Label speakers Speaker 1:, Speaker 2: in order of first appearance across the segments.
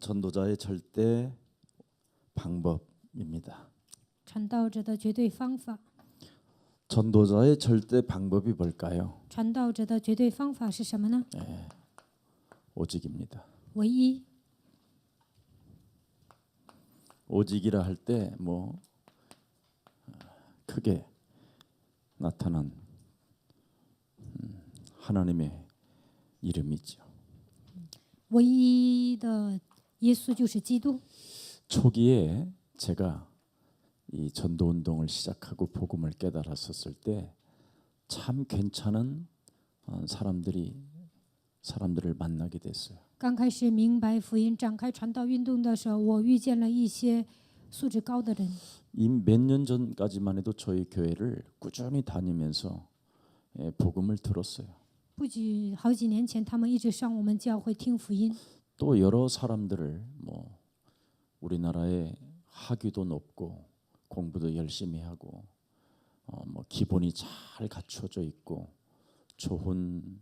Speaker 1: 전도자의 절대 방법입니다.
Speaker 2: 传道者的绝对方法，
Speaker 1: 전도자의 절대 방법이 뭘까요?
Speaker 2: 传道者的绝对方法是什么呢？
Speaker 1: 오직입니다.
Speaker 2: 唯一。
Speaker 1: 오직이라 할 때 크게 나타난 하나님의 이름이죠.
Speaker 2: 唯一的耶稣就是基督。
Speaker 1: 초기에 제가 이 전도 운동을 시작하고 복음을 깨달았었을 때 참 괜찮은 사람들을 만나게 됐어요.
Speaker 2: 刚开始明白福音、展开传道运动的时候，我遇见了一些素质高的人。
Speaker 1: 이 몇 년 전까지만 해도 저희 교회를 꾸준히 다니면서 복음을 들었어요.
Speaker 2: 不久好几年前，他们一直上我们教会听福音。
Speaker 1: 또 여러 사람들을 우리나라에 학위도 높고 공부도 열심히 하고 기본이 잘 갖춰져 있고 좋은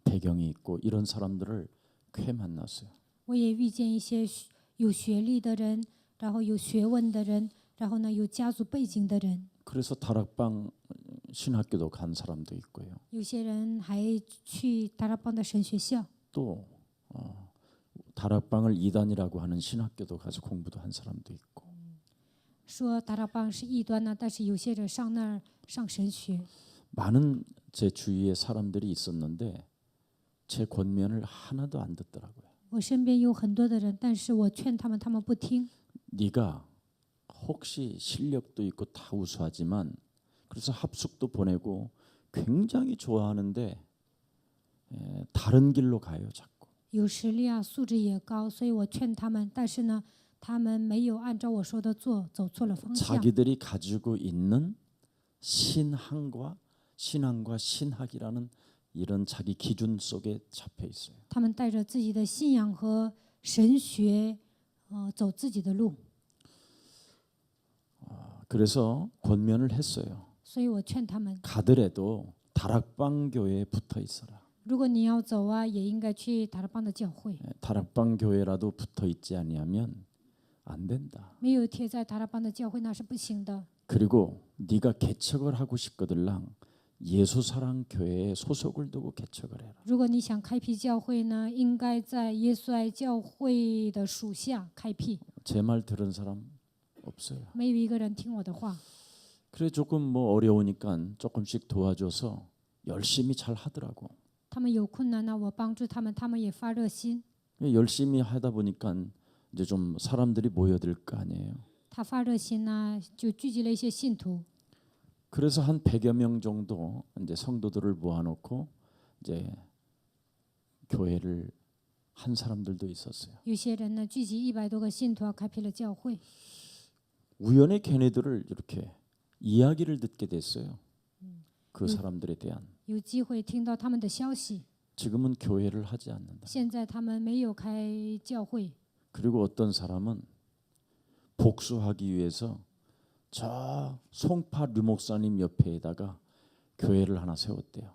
Speaker 1: 배경이 있고 이런 사람들을 꽤 만났어요.
Speaker 2: 我也遇见一些有学历的人，然后有学问的人，然后呢有家族背景的人。
Speaker 1: 그래서 다락방 신학교도 간 사람도 있고요.
Speaker 2: 有些人还去达拉邦的神学校，
Speaker 1: 또 다락방을 이단이라고 하는 신학교도 가서 공부도 한 사람도 있고.
Speaker 2: 说达拉邦是异端呢，但是有些人上那儿上神学。
Speaker 1: 많은 제 주위에 사람들이 있었는데 제 권면을 하나도 안 듣더라고요.
Speaker 2: 我身边有很多的人，但是我劝他们，他们不听。
Speaker 1: 네가 혹시 실력도 있고 다 우수하지만 그래서 합숙도 보내고 굉장히 좋아하는데 다른 길로 가요 자꾸.
Speaker 2: 有实力啊，素质也高，所以我劝他们，但是呢，他们没有按照我说的做，走错了方向。
Speaker 1: 자기들이 가지고 있는 신앙과 신학이라는 이런 자기 기준 속에 잡혀 있어요.
Speaker 2: 他们带着自己的信仰和神学，走自己的路。
Speaker 1: 그래서 권면을 했어요.
Speaker 2: 所以我劝他们，
Speaker 1: 가더라도 다락방 교회에 붙어 있어라.
Speaker 2: 如果你要走啊，也应该去达拉邦的教会。
Speaker 1: 다락방 교회라도 붙어 있지 아니하면 안 된다.
Speaker 2: 没有贴在达拉邦的教会那是不行的。
Speaker 1: 그리고 네가 개척을 하고 싶거들랑 예수사랑 교회에 소속을 두고 개척을 해라.
Speaker 2: 如果你想开辟教会呢，应该在耶稣爱教会的属下开辟。
Speaker 1: 제 말 들은 사람 없어요.
Speaker 2: 没有一个人听我的话。
Speaker 1: 그래 조금 어려우니까 조금씩 도와줘서 열심히 잘 하더라고.
Speaker 2: 他们有困难呢，我帮助他们，他们也发热心。
Speaker 1: 열심히 하다 보니까 이제 좀 사람들이 모여들 거 아니에요.
Speaker 2: 他发热心呢，就聚集了一些信徒。
Speaker 1: 그래서 한 100여 명 정도 이제 성도들을 모아놓고 이제 교회를 한 사람들도 있었어요.
Speaker 2: 有些人呢，聚集100多个信徒，开辟了教会。
Speaker 1: 우연히 걔네들을 이렇게 이야기를 듣게 됐어요. 그 사람들에 대한.
Speaker 2: 有机会听到他们的消息。
Speaker 1: 지금은 교회를 하지 않는다.
Speaker 2: 现在他们没有开教会。
Speaker 1: 그리고 어떤 사람은 복수하기 위해서 저 송파 류 목사님 옆에다가 교회를 하나 세웠대요.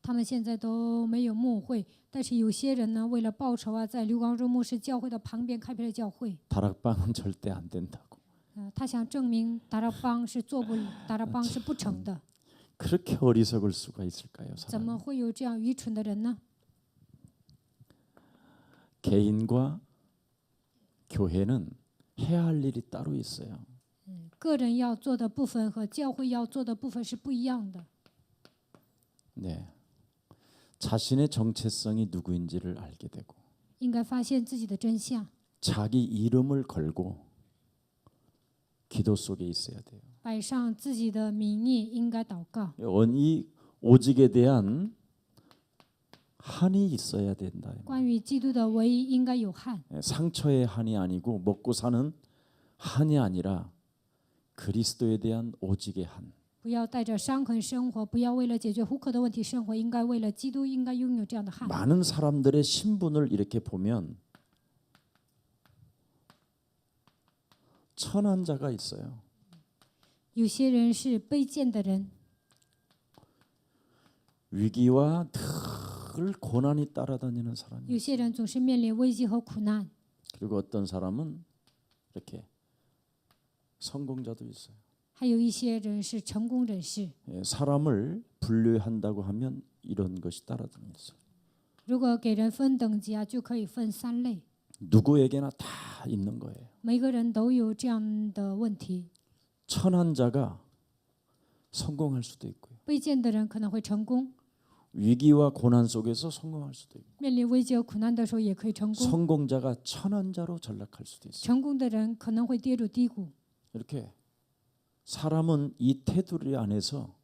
Speaker 2: 他们现在都没有牧会，但是有些人呢，为了报仇啊，在刘光荣牧师教会的旁边开辟了教会。
Speaker 1: 다락방은 절대 안 된다고.
Speaker 2: 他想证明达拉邦是做不，达拉邦是不成的。
Speaker 1: 그렇게 어리석을 수가 있을까요?
Speaker 2: 怎么
Speaker 1: 사람이?
Speaker 2: 会有这样愚蠢的人呢？
Speaker 1: 개인과 교회는 해야 할 일이 따로 있어요.
Speaker 2: 个人要做的部分和教会要做的部分是不一样的。
Speaker 1: 네. 자신의 정체성이 누구인지를 알게 되고
Speaker 2: 应该发现自己的真相，
Speaker 1: 자기 이름을 걸고 기도 속에 있어야 돼요.
Speaker 2: 摆上自己的名义，应该祷告。
Speaker 1: 이 오직에 대한 한이 있어야 된다.
Speaker 2: 关于基督的唯一，应该有汉，
Speaker 1: 상처의 한이 아니고 먹고 사는 한이 아니라 그리스도에 대한 오직의 한.
Speaker 2: 不要带着伤痕生活，不要为了解决糊口的问题生活，应该为了基督，应该拥有这样的汉。
Speaker 1: 많은 사람들의 신분을 이렇게 보면 천한 자가 있어요.
Speaker 2: 有些人是卑贱的人，
Speaker 1: 위기와 늘 고난이 따라다니는 사람이.
Speaker 2: 有些人总是面临危机和苦难。
Speaker 1: 그리고 어떤 사람은 이렇게 성공자도 있어요.
Speaker 2: 还有一些人是成功人士。
Speaker 1: 예, 사람을 분류한다고 하면 이런 것이 따라듭니다.
Speaker 2: 如果给人分等级啊，就可以分3类，
Speaker 1: 누구에게나 다 있는 거예요.
Speaker 2: 每个人都有这样的问题。
Speaker 1: 천한 자가 성공할 수도 있고요.
Speaker 2: 卑贱的人可能会成功，
Speaker 1: 위기와 고난 속에서 성공할 수도 있고
Speaker 2: 面临危机和苦难的时候也可以成功。
Speaker 1: 성공자가 천한 자로 전락할 수도 있어요.
Speaker 2: 成功的人可能会跌入低谷。
Speaker 1: 이렇게 사람은 이 테두리 안에서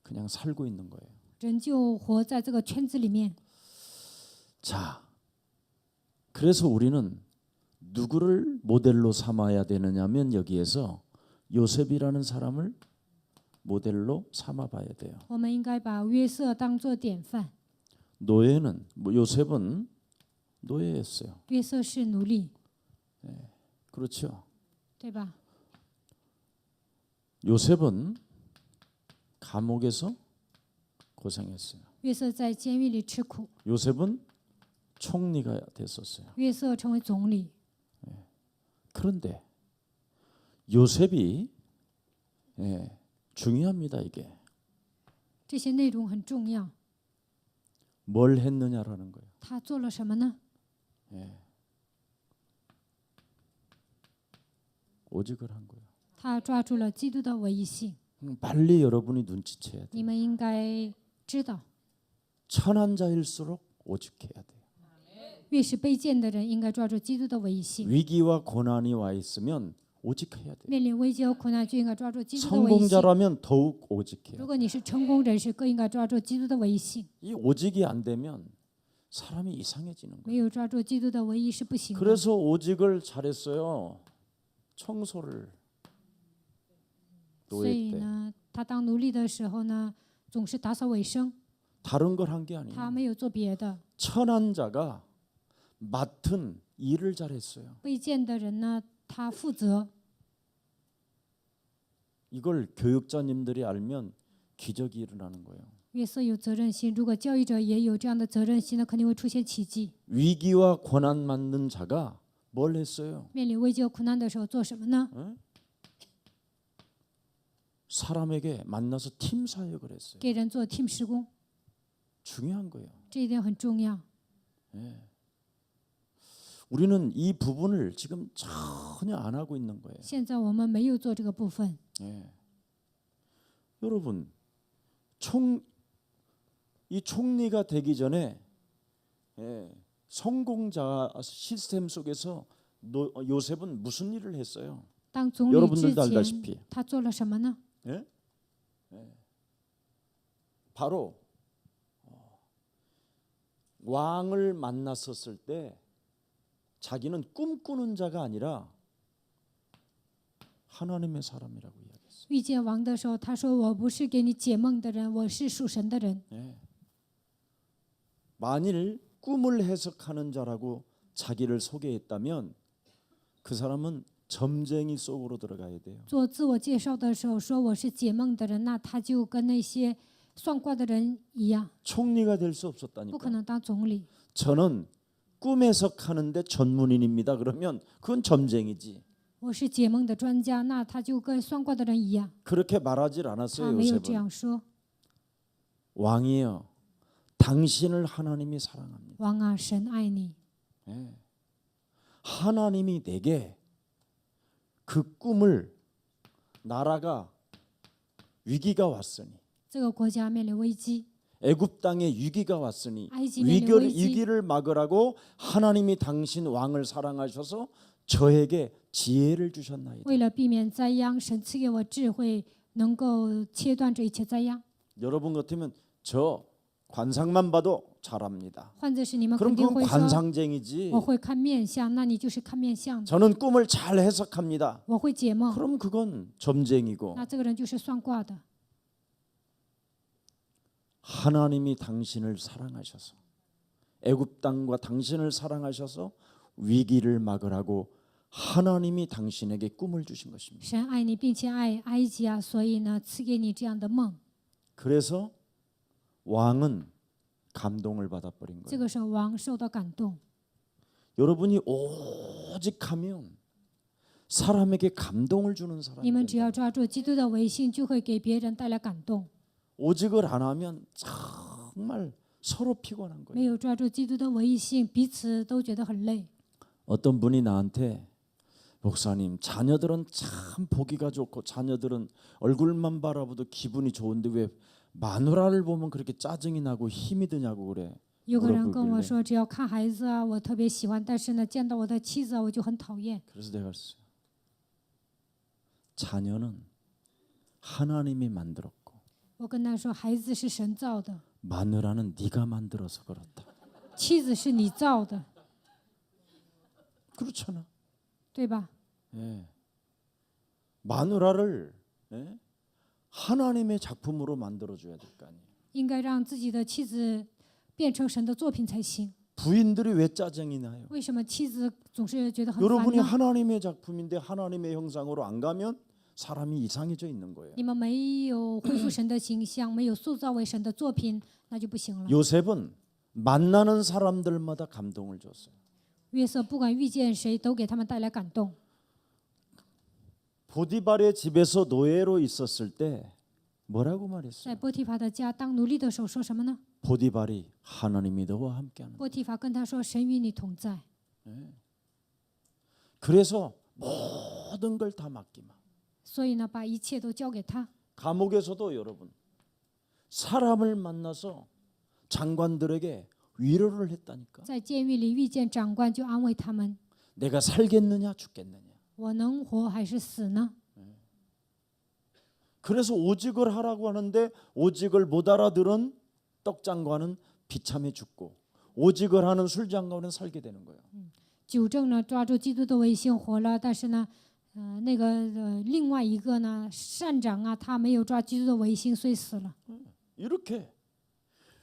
Speaker 1: 그냥 살고 있는 거예요.
Speaker 2: 人就活在这个圈子里面。
Speaker 1: 자, 그래서 우리는 누구를 모델로 삼아야 되느냐면 여기에서 요셉이라는 사람을 모델로 삼아 봐야 돼요.
Speaker 2: 我们应该把约瑟当作典范。
Speaker 1: 노예는 요셉은 노예였어요.
Speaker 2: 约瑟是奴隶，
Speaker 1: 그렇죠.
Speaker 2: 对吧？
Speaker 1: 요셉은 감옥에서 고생했어요.
Speaker 2: 约瑟在监狱里吃苦，
Speaker 1: 요셉은 총리가 됐었어요.
Speaker 2: 约瑟成为总理。
Speaker 1: 그런데 요셉이 중요합니다. 이게
Speaker 2: 这些内容很重要。
Speaker 1: 뭘 했느냐라는 거예요.
Speaker 2: 他做了什么呢？
Speaker 1: 오직을 한 거예요.
Speaker 2: 他抓住了基督的唯一性。
Speaker 1: 빨리 여러분이 눈치채야 돼요.
Speaker 2: 你们应该知道，
Speaker 1: 천한 자일수록 오직해야 돼요.
Speaker 2: 越是卑贱的人，应该抓住基督的唯一性。
Speaker 1: 위기와 고난이 와 있으면 오직해야 돼요.
Speaker 2: 面临危机和苦难，就应该抓住基督的唯一性。
Speaker 1: 성공자라면 더욱 오직해야
Speaker 2: 如
Speaker 1: 돼요.
Speaker 2: 果你是成功人士，更应该抓住基督的唯一性。
Speaker 1: 이 오직이 안 되면 사람이 이상해지는 거예요.
Speaker 2: 没有抓住基督的唯一是不行的。
Speaker 1: 그래서 오직을 잘했어요. 청소를
Speaker 2: 所以
Speaker 1: 노예 때
Speaker 2: 呢，他当奴隶的时候呢，总是打扫卫生，
Speaker 1: 다른 걸 한 게
Speaker 2: 他
Speaker 1: 아니에요.
Speaker 2: 没有做别的。
Speaker 1: 천한 자가 맡은 일을 잘했어요.
Speaker 2: 卑贱的人呢，他负责。
Speaker 1: 이걸 교육자님들이 알면 기적이 일어나는 거예요.
Speaker 2: 约瑟有责任心，如果教育者也有这样的责任心呢，肯定会出现奇迹。
Speaker 1: 위기와 고난 맞는 자가 뭘 했어요?
Speaker 2: 面临危机和苦难的时候做什么呢？
Speaker 1: 사람에게 만나서 팀 사역을 했어요.
Speaker 2: 给人做 team 施工，
Speaker 1: 중요한 거예요.
Speaker 2: 这一点很重要。
Speaker 1: 우리는 이 부분을 지금 전혀 안 하고 있는 거예요.
Speaker 2: 现在我们没有做这个部分。
Speaker 1: 여러분, 이 총리가 되기 전에 성공자 시스템 속에서 요셉은 무슨 일을 했어요?
Speaker 2: 当总理之
Speaker 1: 여러분들도
Speaker 2: 前，
Speaker 1: 알다시피
Speaker 2: 他做了什么呢？
Speaker 1: 바로 왕을 만났었을 때 자기는 꿈꾸는 자가 아니라 하나님의 사람이라고 이야기했어요.
Speaker 2: 遇见王的时候，他说：“我不是给你解梦的人，我是属神的人。
Speaker 1: 만일 꿈을 해석하는 자라고 자기를 소개했다면 그 사람은 점쟁이 속으로 들어가야 돼요.
Speaker 2: 做自我介绍的时候说我是解梦的人，那他就跟那些算卦的人一样，
Speaker 1: 총리가 될 수
Speaker 2: 不可
Speaker 1: 없었다니까.
Speaker 2: 能当总理。
Speaker 1: 저는 꿈 해석하는데 전문인입니다. 그러면 그건 점쟁이지.
Speaker 2: 我是解梦的专家，那他就跟算卦的人一样，
Speaker 1: 그렇게 말하질
Speaker 2: 他
Speaker 1: 않았어요.
Speaker 2: 没有这
Speaker 1: 요셉은.
Speaker 2: 样说。
Speaker 1: 왕이여, 당신을 하나님이 사랑합니다.
Speaker 2: 王啊，神爱你，
Speaker 1: 하나님이 내게 그 꿈을 나라가 위기가 왔으니
Speaker 2: 这个国家面临危机，
Speaker 1: 애굽 땅에 위기가 왔으니
Speaker 2: 아이집에
Speaker 1: 위기를 막으라고 하나님이 당신 왕을 사랑하셔서 저에게 지혜를 주셨나이다.
Speaker 2: 为了避免灾殃，神赐给我智慧，能够切断这一切灾殃。
Speaker 1: 여러분 같으면 저 관상만 봐도 잘합니다.
Speaker 2: 换作是你们
Speaker 1: 그럼
Speaker 2: 肯定
Speaker 1: 그건
Speaker 2: 会说，
Speaker 1: 관상쟁이지.
Speaker 2: 我会看面相，那你就是看面相的。
Speaker 1: 저는 꿈을 잘 해석합니다.
Speaker 2: 我会解梦，
Speaker 1: 그럼 그건 점쟁이고
Speaker 2: 那这个人就是算卦的。
Speaker 1: 하나님이 당신을 사랑하셔서 애굽 땅과 당신을 사랑하셔서 위기를 막으라고 하나님이 당신에게 꿈을 주신 것입니다.
Speaker 2: 神爱你，并且爱埃及啊，所以呢，赐给你这样的梦。
Speaker 1: 그래서 왕은 감동을 받아버린
Speaker 2: 这
Speaker 1: 거예요.
Speaker 2: 个时候，王受到感动，
Speaker 1: 여러분이 오직하면 사람에게 감동을 주는
Speaker 2: 你
Speaker 1: 사람이
Speaker 2: 们只
Speaker 1: 된다.
Speaker 2: 要抓住基督的维信，就会给别人带来感动。
Speaker 1: 오직을 안 하면 정말 서로 피곤한
Speaker 2: 没
Speaker 1: 거예요.
Speaker 2: 有抓住基督的维信，彼此都觉得很累。
Speaker 1: 어떤 분이 나한테 목사님, 자녀들은 참 보기가 좋고 자녀들은 얼굴만 바라봐도 기분이 좋은데 왜 마누라를 보면 그렇게 짜증이 나고 힘이 드냐고 그래.
Speaker 2: 有个人跟我
Speaker 1: 물어보길래
Speaker 2: 说，只要看孩子啊，我特别喜欢，但是呢，见到我的妻子啊，我就很讨厌。
Speaker 1: 그래서 내가 그랬어요. 자녀는 하나님이 만들었고
Speaker 2: 我跟他说，孩子是神造的，
Speaker 1: 마누라는 네가 만들어서 그렇다.
Speaker 2: 妻子是你造的，
Speaker 1: 그렇잖아.
Speaker 2: 对吧？
Speaker 1: 예. 마누라를 예? 하나님의 작품으로 만들어줘야 될 거 아니에요.
Speaker 2: 应该让自己的妻子变成神的作品才行。
Speaker 1: 부인들이 왜 짜증이 나요?
Speaker 2: 为什么妻子总是觉得很烦
Speaker 1: 여러분이
Speaker 2: 呢？
Speaker 1: 하나님의 작품인데 하나님의 형상으로 안 가면 사람이 이상해져 있는 거예요.
Speaker 2: 你们没有恢复神的形象，没有塑造为神的作品，那就不行了。
Speaker 1: 요셉은 만나는 사람들마다 감동을 줬어요.
Speaker 2: 约瑟不管遇见谁，都给他们带来感动。
Speaker 1: 보디발의 집에서 노예로 있었을 때 뭐라고
Speaker 2: 在
Speaker 1: 말했어요?
Speaker 2: 波提法的家当奴隶的时候说什么呢？
Speaker 1: 보디발이 하나님이 너와 함께하는.
Speaker 2: 波提法跟他说：“神与你同在。
Speaker 1: 그래서 모든 걸 다 맡기마. ”
Speaker 2: 所以呢，把一切都交给他。
Speaker 1: 감옥에서도 여러분 사람을 만나서 장관들에게 위로를 했다니까.
Speaker 2: 在监狱里遇见长官，就安慰他们
Speaker 1: 내가 살겠느냐 죽겠느냐. ：“
Speaker 2: 我能活还是死呢？”
Speaker 1: 그래서 오직을 하라고 하는데 오직을 못 알아들은 떡장관은 비참해 죽고 오직을 하는 술장관은 살게 되는 거예요.
Speaker 2: 纠正呢，抓住基督的维信活了，但是呢，另外一个呢，善长啊，他没有抓基督的维信，所以死了。
Speaker 1: 이렇게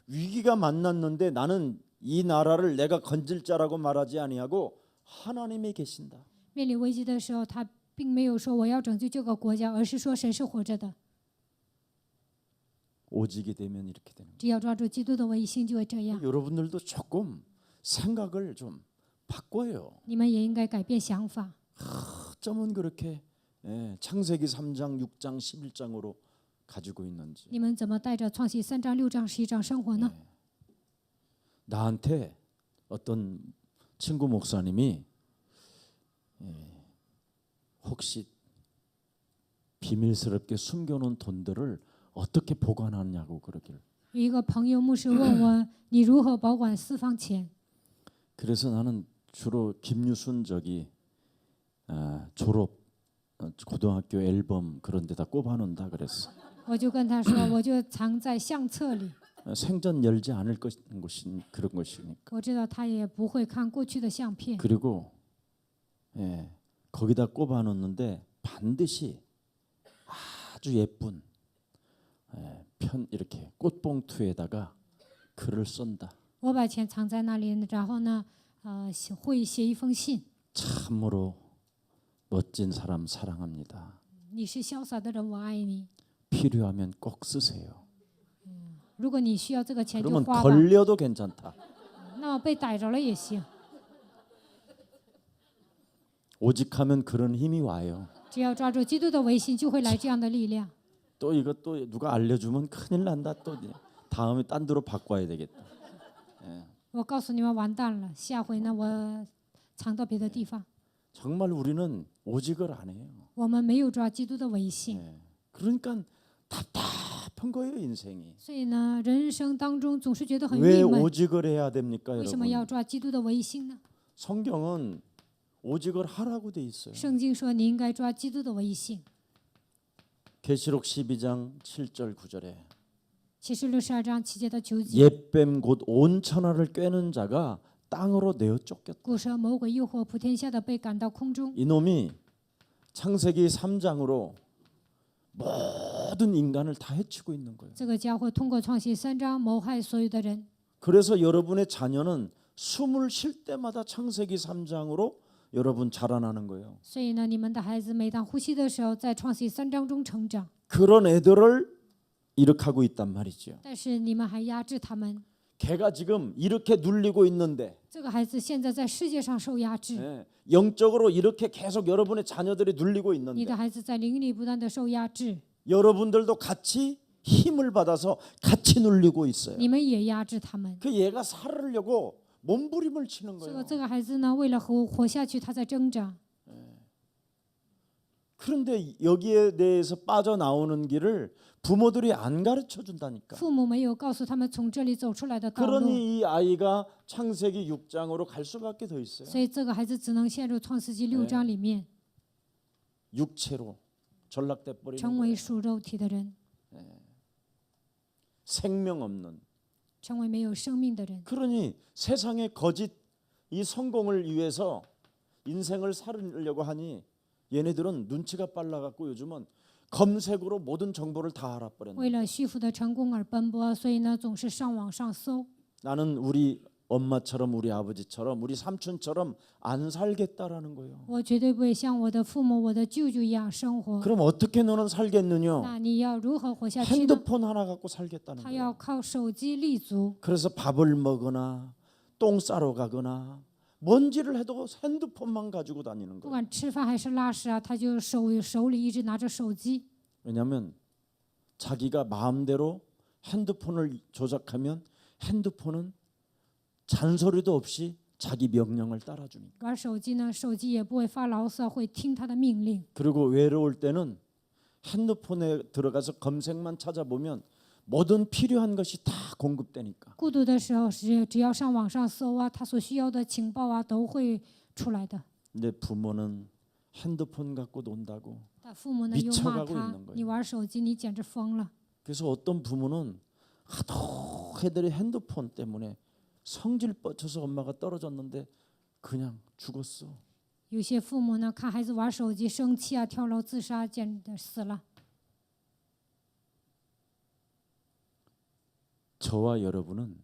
Speaker 1: 위기가 만났는데 나는 이 나라를 내가 건질 자라고 말하지 아니하고 하나님이 계신다.
Speaker 2: 面临危机的时候，他并没有说我要拯救这个国家，而是说神是活着的。
Speaker 1: 오직이 되면 이렇게 되는
Speaker 2: 只要抓住基督的维信，就会这样。
Speaker 1: 거예요. 여러분들도 조금 생각을 좀 바꿔요.
Speaker 2: 你们也应该改变想法。
Speaker 1: 어쩌면 그렇게 창세기 3장, 6장, 11장으로 가지고 있는지.
Speaker 2: 你们怎么带着创世3章、6章、11章生活呢？
Speaker 1: 나한테 어떤 친구 목사님이 혹시 비밀스럽게 숨겨놓은 돈들을 어떻게 보관하냐고 그러길.
Speaker 2: 有一个朋友牧师问我，你如何保管私房钱？
Speaker 1: 그래서 나는 주로 김유순 졸업 고등학교 앨범 그런 데다 꼽아놓는다 그랬어.
Speaker 2: 我就跟他说，我就藏在相册里。
Speaker 1: 생전 열지 않을 그런 것이니까.
Speaker 2: 我知道他也不会看过去的相片，
Speaker 1: 그리고 거기다 꼽아놓는데 반드시 아주 예쁜 편 이렇게 꽃봉투에다가 글을 쏜다.
Speaker 2: 我把钱藏在那里，然后呢，会写一封信。
Speaker 1: 참으로 멋진 사람 사랑합니다.
Speaker 2: 你是潇洒的人，我爱你。
Speaker 1: 필요하면 꼭 쓰세요.
Speaker 2: 如果你需要这个钱就
Speaker 1: 그러면
Speaker 2: 花吧，
Speaker 1: 걸려도 괜찮다.
Speaker 2: 那么被逮着了也行。
Speaker 1: 오직하면 그런 힘이 와요.
Speaker 2: 只要抓住基督的维信，就会来这样的力量。
Speaker 1: 또 이것도 누가 알려주면 큰일 난다. 또 다음에 딴 데로 바꿔야 되겠다.
Speaker 2: 我告诉你们，完蛋了，下回呢，我藏到别的地方。
Speaker 1: 정말 우리는 오직을 안 해요.
Speaker 2: 我们没有抓基督的维信，
Speaker 1: 그러니까 답답한 거예요 인생이.
Speaker 2: 所以呢，人生当中总是觉得很
Speaker 1: 왜
Speaker 2: 郁闷。
Speaker 1: 오직을 해야 됩니까
Speaker 2: 为什么要
Speaker 1: 여러분?
Speaker 2: 抓基督的维信呢？
Speaker 1: 성경은 오직을 하라고 돼 있어요.
Speaker 2: 圣经说你应该抓基督的维信。
Speaker 1: 계시록 12장 7절 9절에
Speaker 2: 启示录12章7节到9节，
Speaker 1: 옛뱀 곧 온 천하를 꿰는 자가 땅으로 내어 쫓겼다.
Speaker 2: 古蛇魔鬼诱惑普天下的被赶到空中。
Speaker 1: 이놈이 창세기 3장으로 모든 인간을 다 해치고 있는 거예요.
Speaker 2: 这个家伙通过创世3章谋害所有的人，
Speaker 1: 그래서 여러분의 자녀는 숨을 쉴 때마다 창세기 3장으로 여러분 자라나는 거예요.
Speaker 2: 所以呢，你们的孩子每当呼吸的时候，在创世3章中成长。
Speaker 1: 그런 애들을 이렇게 하고 있단 말이죠.
Speaker 2: 但是你们还压制他们。
Speaker 1: 걔가 지금 이렇게 눌리고 있는데
Speaker 2: 这个孩子现在在世界上受压制，
Speaker 1: 예, 영적으로 이렇게 계속 여러분의 자녀들이 눌리고
Speaker 2: 你
Speaker 1: 있는데
Speaker 2: 的孩子在灵里不断的受压制，
Speaker 1: 여러분들도 같이 힘을 받아서 같이 눌리고 있어요.
Speaker 2: 你们也压制他们。
Speaker 1: 그 얘가 살으려고 몸부림을 치는
Speaker 2: 这
Speaker 1: 거예요.
Speaker 2: 个这个孩子呢，为了活下去，他在挣扎。
Speaker 1: 그런데 여기에 대해서 빠져나오는 길을 부모들이 안 가르쳐 준다니까.
Speaker 2: 父母没有告诉他们从这里走出来的道路，
Speaker 1: 그러니 이 아이가 창세기 6장으로 갈 수밖에 더 있어요.
Speaker 2: 所以这个孩子只能陷入创世纪6章里面，
Speaker 1: 육체로 전락돼 버리는
Speaker 2: 成
Speaker 1: 거예요.
Speaker 2: 为属肉体的人，
Speaker 1: 생명 없는.
Speaker 2: 成为没有生命的人。
Speaker 1: 그러니 세상의 거짓 이 성공을 위해서 인생을 살으려고 하니 얘네들은 눈치가 빨라갖고 요즘은 검색으로 모든 정보를 다 알아버렸네.
Speaker 2: 为了虚浮的成功而奔波，所以呢，总是上网上搜。
Speaker 1: 나는 우리 엄마처럼 우리 아버지처럼 우리 삼촌처럼 안 살겠다라는 거예요.
Speaker 2: 我绝对不会像我的父母、我的舅舅一样生活。
Speaker 1: 그럼 어떻게 너는 살겠느냐?
Speaker 2: 那你要如何活下去呢？
Speaker 1: 핸드폰 하나 갖고 살겠다는
Speaker 2: 他
Speaker 1: 거예요.
Speaker 2: 要靠手机立足，
Speaker 1: 그래서 밥을 먹거나 똥 싸러 가거나 뭔지를 해도 핸드폰만 가지고 다니는
Speaker 2: 不
Speaker 1: 거예요.
Speaker 2: 管吃饭还是拉屎啊，他就手里一直拿着手机。
Speaker 1: 왜냐하면 자기가 마음대로 핸드폰을 조작하면 핸드폰은 잔소리도 없이 자기 명령을 따라주니까.
Speaker 2: 玩手机呢，手机也不会发牢骚，会听他的命令。
Speaker 1: 그리고 외로울 때는 핸드폰에 들어가서 검색만 찾아보면 모든 필요한 것이 다 공급되니까.
Speaker 2: 孤独的时候，只要上网上搜啊，他所需要的情报啊，都会出来的。
Speaker 1: 근데 부모는 핸드폰 갖고 논다고.
Speaker 2: 但父母呢又骂
Speaker 1: 미쳐가고
Speaker 2: 他
Speaker 1: 있는 거예요 ：“
Speaker 2: 你玩手机，你简直疯了。
Speaker 1: 그래서 어떤 부모는 하도 애들이 핸드폰 때문에 성질 뻗쳐서 엄마가 떨어졌는데 그냥 죽었어. ”
Speaker 2: 有些父母呢，看孩子玩手机生气啊，跳楼自杀，简直死了。
Speaker 1: 저와 여러분은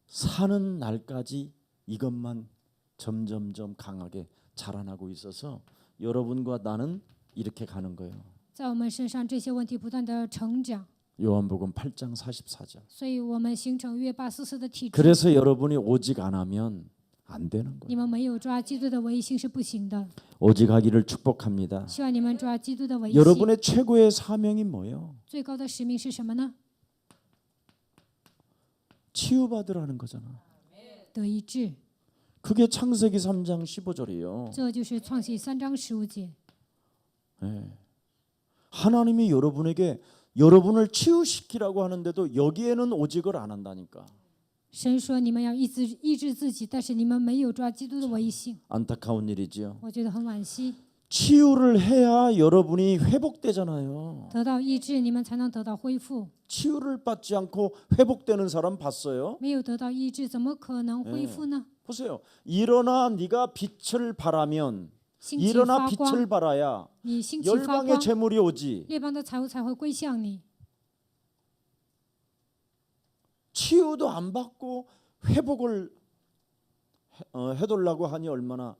Speaker 1: 사는 날까지 이것만 점점점 강하게 자라나고 있어서 여러분과 나는 이렇게 가는 거예요.
Speaker 2: 在我们身上，这些问题不断的成长，
Speaker 1: 요한복음 8장 44절.
Speaker 2: 所以我们形成约巴斯斯的体质。
Speaker 1: 그래서 여러분이 오직 안 하면 안 되는
Speaker 2: 你
Speaker 1: 거예요.
Speaker 2: 们没有抓基督的唯性是不行的。
Speaker 1: 오직 하기를 축복합니다.
Speaker 2: 希望你们抓基督的唯性。
Speaker 1: 여러분의 최고의 사명이 뭐예요?
Speaker 2: 最高的使命是什么呢？
Speaker 1: 치유받으라는 거잖아.
Speaker 2: 得医治，
Speaker 1: 그게 창세기 3장 15절이에요.
Speaker 2: 这就是创世3章15节。
Speaker 1: 하나님이 여러분에게 여러분을 치유시키라고 하는데도 여기에는 오직을 안 한다니까.
Speaker 2: 神说你们要医治自己，但是你们没有抓基督的唯性，
Speaker 1: 안타까운 일이지요.
Speaker 2: 我觉得很惋惜。
Speaker 1: 치유를 해야 여러분이 회복되잖아요.
Speaker 2: 得到医治，你们才能得到恢复。
Speaker 1: 치유를 받지 않고 회복되는 사람 봤어요?
Speaker 2: 没有得到医治，怎么可能恢复呢？
Speaker 1: 보세요. 일어나 네가 빛을 발하면
Speaker 2: 兴起
Speaker 1: 일어나
Speaker 2: 发光，
Speaker 1: 빛을 발하야
Speaker 2: 你兴起发
Speaker 1: 열방의
Speaker 2: 光，
Speaker 1: 재물이 오지.
Speaker 2: 列邦的财物才会归向你。
Speaker 1: 치유도 안 받고 회복을 해달라고 하니 얼마나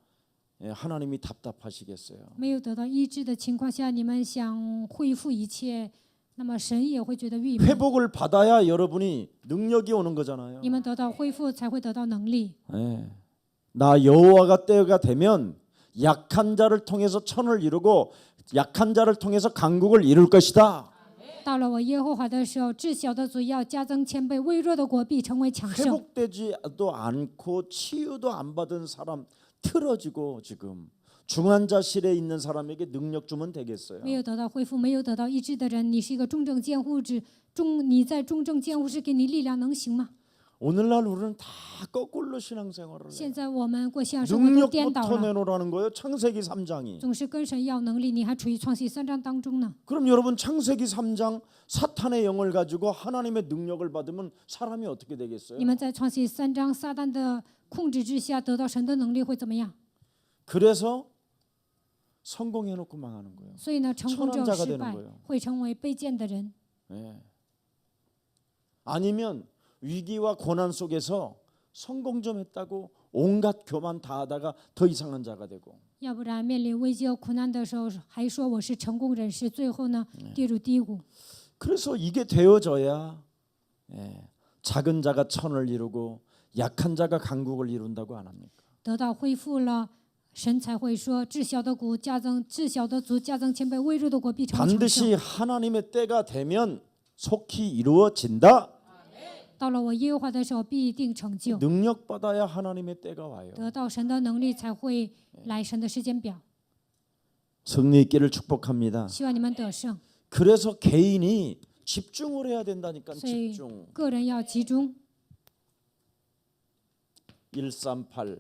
Speaker 1: 하나님이 답답하시겠어요.
Speaker 2: 没有得到医治的情况下，你们想恢复一切，那么神也会觉得郁闷。
Speaker 1: 회복을 받아야 여러분이 능력이 오는 거잖아요.
Speaker 2: 你们得到恢复，才会得到能力。
Speaker 1: 나 여호와가 때가 되면 약한 자를 통해서 천을 이루고 약한 자를 통해서 강국을 이룰 것이다.
Speaker 2: 到了我耶和华的时候，至小的族要加增千倍，微弱的国必成为强盛。
Speaker 1: 회복되지도 않고 치유도 안 받은 사람 틀어지고 지금 중환자실에 있는 사람에게 능력 주면 되겠어요.
Speaker 2: 没有得到恢复、没有得到医治的人，你是一个重症监护室，你在重症监护室给你力量，能行吗？
Speaker 1: 오늘날 우리는 다 거꾸로 신앙생활을 해요.
Speaker 2: 现在我们过信仰生活都颠倒
Speaker 1: 능력부터
Speaker 2: 了，
Speaker 1: 내놓으라는 거예요. 창세기 3장이.
Speaker 2: 总是跟神要能力，你还处于创世3章当中呢。
Speaker 1: 그럼 여러분 창세기 3장 사탄의 영을 가지고 하나님의 능력을 받으면 사람이 어떻게 되겠어요?
Speaker 2: 你们在创世3章撒旦的控制之下得到神的能力会怎么样？
Speaker 1: 그래서 성공해놓고 망하는 거예요.
Speaker 2: 所以呢，成功之后
Speaker 1: 천한자가
Speaker 2: 失
Speaker 1: 되는
Speaker 2: 败
Speaker 1: 거예요 ，
Speaker 2: 会成为卑贱的人。
Speaker 1: 아니면 위기와 고난 속에서 성공 좀 했다고 온갖 교만 다 하다가 더 이상한 자가 되고
Speaker 2: 要不然面临危机和苦难的时候，还说我是成功人士，最后呢跌入低谷。
Speaker 1: 그래서 이게 되어져야 작은 자가 천을 이루고 약한 자가 강국을 이룬다고 안 합니까?
Speaker 2: 得到恢复了，神才会说：至小的谷加增，至小的族加增千倍，微弱的国必成强盛。
Speaker 1: 반드시 하나님의 때가 되면 속히 이루어진다.
Speaker 2: 到了我耶和华的时候，必定成就。
Speaker 1: 능력 받아야 하나님의 때가 와요.
Speaker 2: 得到神的能力，才会来神的时间表。
Speaker 1: 승리 있기를 축복합니다.
Speaker 2: 希望你们得胜，
Speaker 1: 그래서 개인이 집중을 해야 된다니까.
Speaker 2: 所以
Speaker 1: 집중.
Speaker 2: 个人要集中。
Speaker 1: 138.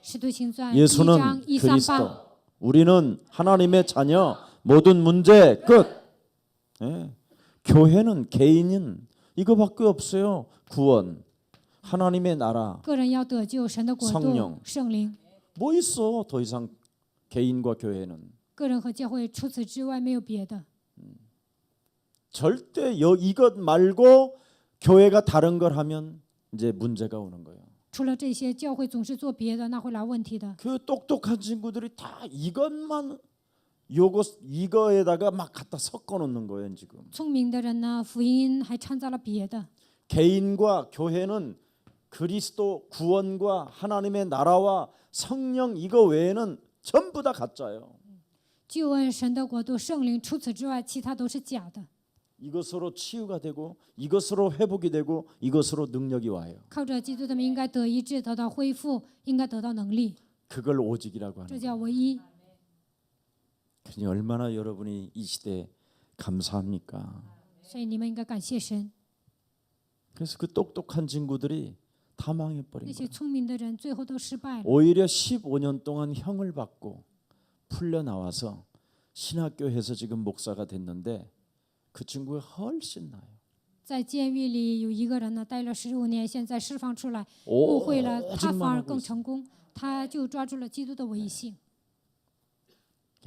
Speaker 2: 使徒行传1章
Speaker 1: 예수는
Speaker 2: 138，
Speaker 1: 그리스도. 우리는 하나님의 자녀. 모든 문제 끝. 예. 교회는 개인은 이거밖에 없어요. 구원, 하나님의 나라.
Speaker 2: 个人要得救，神的国
Speaker 1: 성령
Speaker 2: 度、圣灵。
Speaker 1: 뭐 있어? 더 이상 개인과 교회는
Speaker 2: 个人和教会除此之外没有别的。
Speaker 1: 절대 이것 말고 교회가 다른 걸 하면 이제 문제가 오는 거예요.
Speaker 2: 除了这些，教会总是做别的，那会来问题的。
Speaker 1: 그 똑똑한 친구들이 다 이것만 이거에다가 막 갖다 섞어 놓는 거예요, 지금.
Speaker 2: 聪明的人呢，福音还掺杂了别的。
Speaker 1: 개인과 교회는 그리스도 구원과 하나님의 나라와 성령 이거 외에는 전부 다 가짜예요.
Speaker 2: 救恩、神的国度、圣灵，除此之外，其他都是假的。
Speaker 1: 이것으로 치유가 되고 이것으로 회복이 되고 이것으로 능력이 와요.
Speaker 2: 靠着基督的名，应该得医治，得到恢复，应该得到能力，
Speaker 1: 그걸 오직이라고
Speaker 2: 这
Speaker 1: 하는
Speaker 2: 叫
Speaker 1: 거예요.
Speaker 2: 唯一。
Speaker 1: 그러니 얼마나 여러분이 이 시대에 감사합니까?
Speaker 2: 所以你们应该感谢神。
Speaker 1: 그래서 그 똑똑한 친구들이 다
Speaker 2: 那
Speaker 1: 망해버린
Speaker 2: 些
Speaker 1: 거예요.
Speaker 2: 聪明的人最后都失败了，
Speaker 1: 오히려 15년 동안 형을 받고 풀려 나와서 신학교에서 지금 목사가 됐는데 그 친구가 훨씬 나아요.
Speaker 2: 在监狱里有一个人呢，待了15年，现在释放出来，误会了，他反而
Speaker 1: 오직만
Speaker 2: 更
Speaker 1: 하고 있어요.
Speaker 2: 成功，他就抓住了基督的唯一性。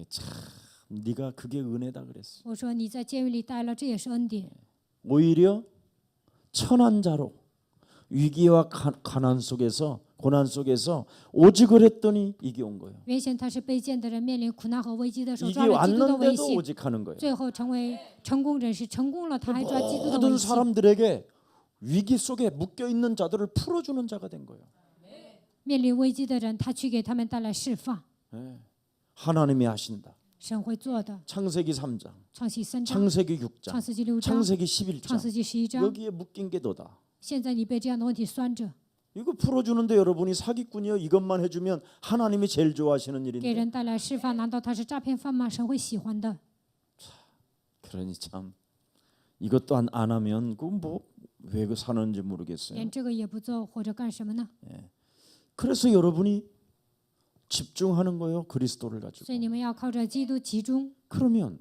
Speaker 1: 참 네가 그게 은혜다 그랬어.
Speaker 2: 我说你在监狱里待了，这也是恩典。
Speaker 1: 오히려 천한 자로 위기와 가난 속에서 고난 속에서 오직을 했더니 이게 온 거예요.
Speaker 2: 原先他是卑贱的人，面临苦难和危机的时候，
Speaker 1: 이게
Speaker 2: 抓了基督的唯
Speaker 1: 왔는데도
Speaker 2: 性，
Speaker 1: 오직하는 거예요.
Speaker 2: 最后成为成功人士，成功了，他还抓基督的
Speaker 1: 모든
Speaker 2: 唯性。
Speaker 1: 사람들에게 위기 속에 묶여 있는 자들을 풀어주는 자가 된 거예요.
Speaker 2: 面临危机的人，他去给他们带来释放，
Speaker 1: 네. 하나님이 하신다.
Speaker 2: 神会做的。
Speaker 1: 창세기 3장,
Speaker 2: 创世3章、
Speaker 1: 창세기 6장,
Speaker 2: 创世纪6章、
Speaker 1: 창세기
Speaker 2: 创
Speaker 1: 11장.
Speaker 2: 世纪11章。
Speaker 1: 여기에 묶인 게 너다.
Speaker 2: 现在你被这样的问题拴着，
Speaker 1: 이거 풀어주는데 여러분이 사기꾼이요 이것만 해주면 하나님이 제일 좋아하시는
Speaker 2: 给
Speaker 1: 일인데.
Speaker 2: 人带来释放，难道他是诈骗犯吗？神会喜欢的。
Speaker 1: 그러니 참 이것도 안 하면 그 뭐 왜 사는지 모르겠어요.
Speaker 2: 连这个也不做，或者干什么呢？
Speaker 1: 그래서 여러분이 집중하는 거예요. 그리스도를
Speaker 2: 所
Speaker 1: 가지고.
Speaker 2: 以你们要靠着基督集中。
Speaker 1: 그러면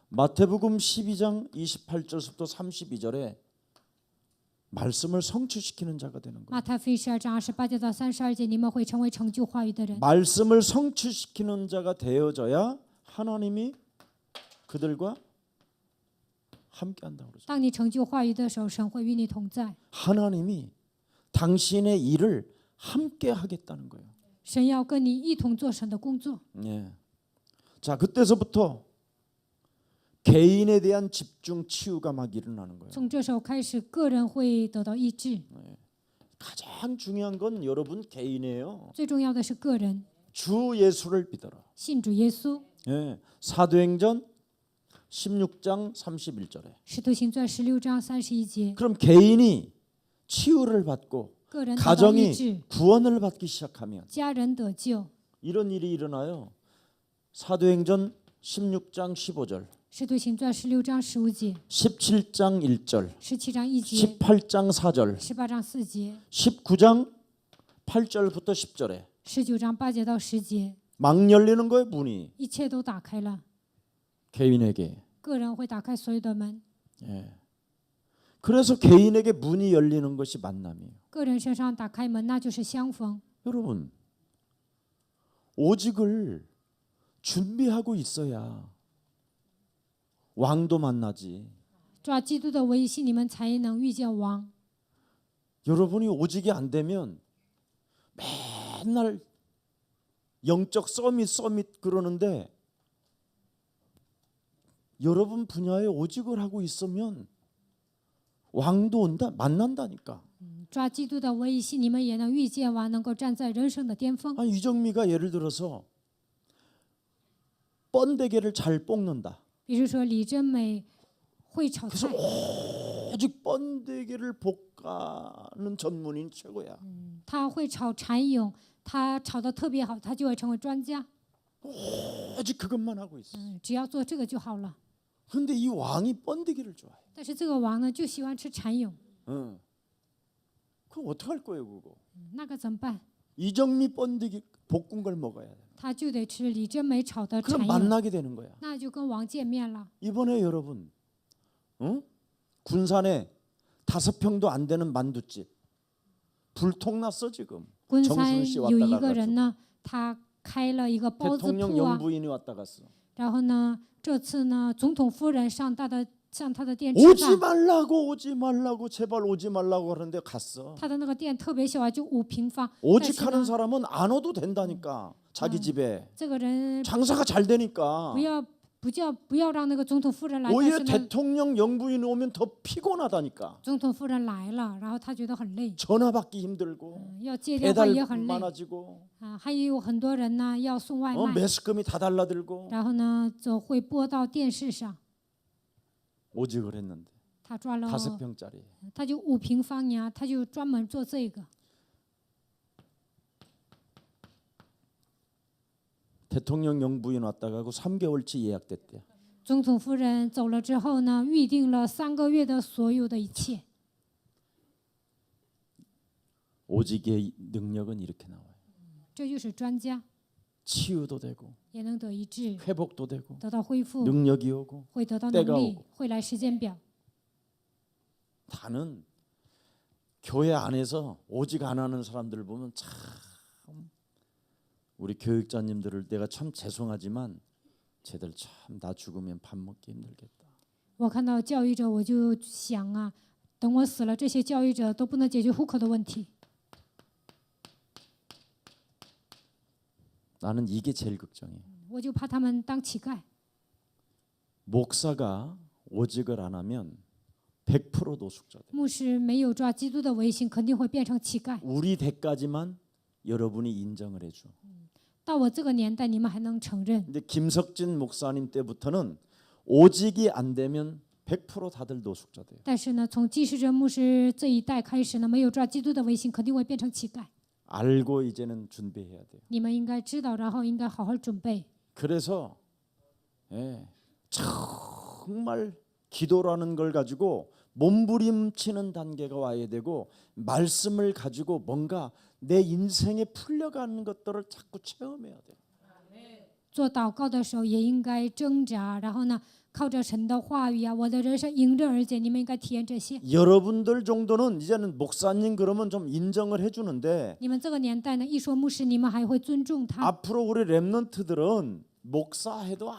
Speaker 1: 마태복음 12장 28절부터 32절에 말씀을 성취시키는 자가 되는 거예요.
Speaker 2: 马太福音12章28节到32节，你们会成为成就话语的人。
Speaker 1: 말씀을 성취시키는 자가 되어져야 하나님이 그들과 함께한다고 그러죠.
Speaker 2: 当你成就话语的时候，神会与你同在。
Speaker 1: 하나님이 당신의 일을 함께 하겠다는 거예요.
Speaker 2: 神要跟你一同做神的工作。
Speaker 1: 예. 자, 그때서부터 개인에 대한 집중 치유가 막 일어나는 거예요.
Speaker 2: 从这时候开始，个人会得到医治。
Speaker 1: 가장 중요한 건 여러분 개인이에요.
Speaker 2: 最重要的是个人
Speaker 1: 주 예수를 믿어라.
Speaker 2: 信主耶稣。
Speaker 1: 예. 사도행전 16장 31절에.
Speaker 2: 使徒行传16章31节，
Speaker 1: 그럼 개인이 치유를 받고
Speaker 2: 个人得到医
Speaker 1: 가정이
Speaker 2: 治，
Speaker 1: 구원을 받기 시작하면
Speaker 2: 家人得救。
Speaker 1: 이런 일이 일어나요. 사도행전 16장 15절,
Speaker 2: 使徒行传16章15节，
Speaker 1: 17장 1절,
Speaker 2: 17章1节，
Speaker 1: 18장 4절,
Speaker 2: 18章4节，
Speaker 1: 19장 8절부터 10절에
Speaker 2: 19章8节到10节，
Speaker 1: 막 열리는 거예요. 문이
Speaker 2: 一切都打开了，
Speaker 1: 개인에게.
Speaker 2: 个人会打开所有的门。
Speaker 1: 예. 그래서 개인에게 문이 열리는 것이 만남이에요.
Speaker 2: 个人身上打开门，那就是相逢。
Speaker 1: 여러분, 오직을 준비하고 있어야 왕도 만나지.
Speaker 2: 抓基督的维系，你们才能遇见王。
Speaker 1: 여러분이 오직이 안 되면 맨날 영적 서밋 그러는데 여러분 분야에 오직을 하고 있으면 왕도 온다 만난다니까.
Speaker 2: 抓基督的威信，你们也能遇见王，能够站在人生的巅峰。
Speaker 1: 아니, 유정미가 예를 들어서 번데기를 잘 볶는다.
Speaker 2: 比如说李珍美会炒菜，
Speaker 1: 오직 번데기를 볶아는 전문인 최고야.
Speaker 2: 她会炒蚕蛹，她炒的特别好，她就会成为专家。
Speaker 1: 오직 그것만 하고 있어.
Speaker 2: 只要做这个就好了。
Speaker 1: 근데 이 왕이 번데기를 좋아해.
Speaker 2: 但是这个王呢，就喜欢吃蚕蛹，
Speaker 1: 응. 그럼 어떡할 거예요, 그거?
Speaker 2: 那个怎么办？
Speaker 1: 이정미 번데기 볶은 걸 먹어야 돼.
Speaker 2: 他就得吃李珍美炒的蚕
Speaker 1: 그럼
Speaker 2: 蛹，
Speaker 1: 만나게 되는 거야.
Speaker 2: 那就跟王见面了。
Speaker 1: 이번에 여러분, 응? 군산에 5평도 안 되는 만두집 불통 났어 지금.
Speaker 2: 昆山
Speaker 1: 정순씨
Speaker 2: 有一
Speaker 1: 왔다
Speaker 2: 个人
Speaker 1: 가가지고
Speaker 2: 呢，他开了一个包子
Speaker 1: 대통령
Speaker 2: 铺啊，
Speaker 1: 영부인이 왔다 갔어.
Speaker 2: 然后呢，这次呢，总统夫人上他的店吃
Speaker 1: 오지
Speaker 2: 饭，
Speaker 1: 말라고 제발 오지 말라고 하는데 갔어.
Speaker 2: 他的那个店特别小啊，就5平方。但
Speaker 1: 오직
Speaker 2: 是
Speaker 1: 하는
Speaker 2: 呢，
Speaker 1: 사람은 안 와도 된다니까. 자기 집에
Speaker 2: 这个人
Speaker 1: 장사가 잘 되니까.
Speaker 2: 不要让那个总统夫人来，但
Speaker 1: 오히려
Speaker 2: 是呢，
Speaker 1: 대통령 영부인이 오면 더 피곤하다니까.
Speaker 2: 总统夫人来了，然后他觉得很累，
Speaker 1: 전화 받기 힘들고
Speaker 2: 要接电话
Speaker 1: 배달
Speaker 2: 也很累
Speaker 1: 많아지고
Speaker 2: 啊，还有很多人呢要送外卖，
Speaker 1: 매스컴이 다 달라들고
Speaker 2: 然后呢就会播到电视上。
Speaker 1: 오직을 했는데
Speaker 2: 他抓了，
Speaker 1: 5평짜리.
Speaker 2: 他就5平方呀，他就专门做这个。
Speaker 1: 대통령 영부인 왔다 가고 3개월치 예약됐대요.
Speaker 2: 总统夫人走了之后呢，预定了3个月的所有的一切。
Speaker 1: 오직의 능력은 이렇게 나와요.
Speaker 2: 这就是专家，
Speaker 1: 치유도 되고
Speaker 2: 也能得医治，
Speaker 1: 회복도 되고
Speaker 2: 得到恢复，
Speaker 1: 능력이 오고
Speaker 2: 会得到
Speaker 1: 때가
Speaker 2: 能力
Speaker 1: 오고 ，
Speaker 2: 会来时间表。
Speaker 1: 나는 교회 안에서 오직 안 하는 사람들을 보면 참 우리 교육자님들을 내가 참 죄송하지만 쟤들 참 나 죽으면 밥 먹기 힘들겠다.
Speaker 2: 我看到教育者，我就想啊，等我死了，这些教育者都不能解决户口的问题。
Speaker 1: 나는 이게 제일 걱정해.
Speaker 2: 我就怕他们当乞丐。
Speaker 1: 목사가 오직을 안 하면 100% 노숙자 돼.
Speaker 2: 牧师没有抓基督的威信，肯定会变成乞丐。
Speaker 1: 우리 대까지만 여러분이 인정을 해줘.
Speaker 2: 到我这个年代，你们还能承认？
Speaker 1: 근데 김석진 목사님 때부터는 오직이 안 되면 100% 다들 노숙자 돼요.
Speaker 2: 但是呢，从纪世珍牧师这一代开始呢，没有抓基督的威信，肯定会变成乞丐。
Speaker 1: 알고 이제는 준비해야 돼요.
Speaker 2: 你们应该知道，然后应该好好准备。
Speaker 1: 그래서 정말 기도라는 걸 가지고 몸부림치는 단계가 와야 되고 말씀을 가지고 뭔가 내 인생에 풀려가는 것들을 자꾸 체험해야 돼요.
Speaker 2: 做祷告的时候也应该挣扎，然后呢，靠着神的话语啊，我的人生迎刃而解。你们应该体验这些。
Speaker 1: 여러분들 정도는 이제는 목사님 그러면 좀 인정을 해주는데
Speaker 2: 你们这个年代呢，一说牧师，你们还会尊重他。
Speaker 1: 앞으로 우리 랩런트들은 목사해도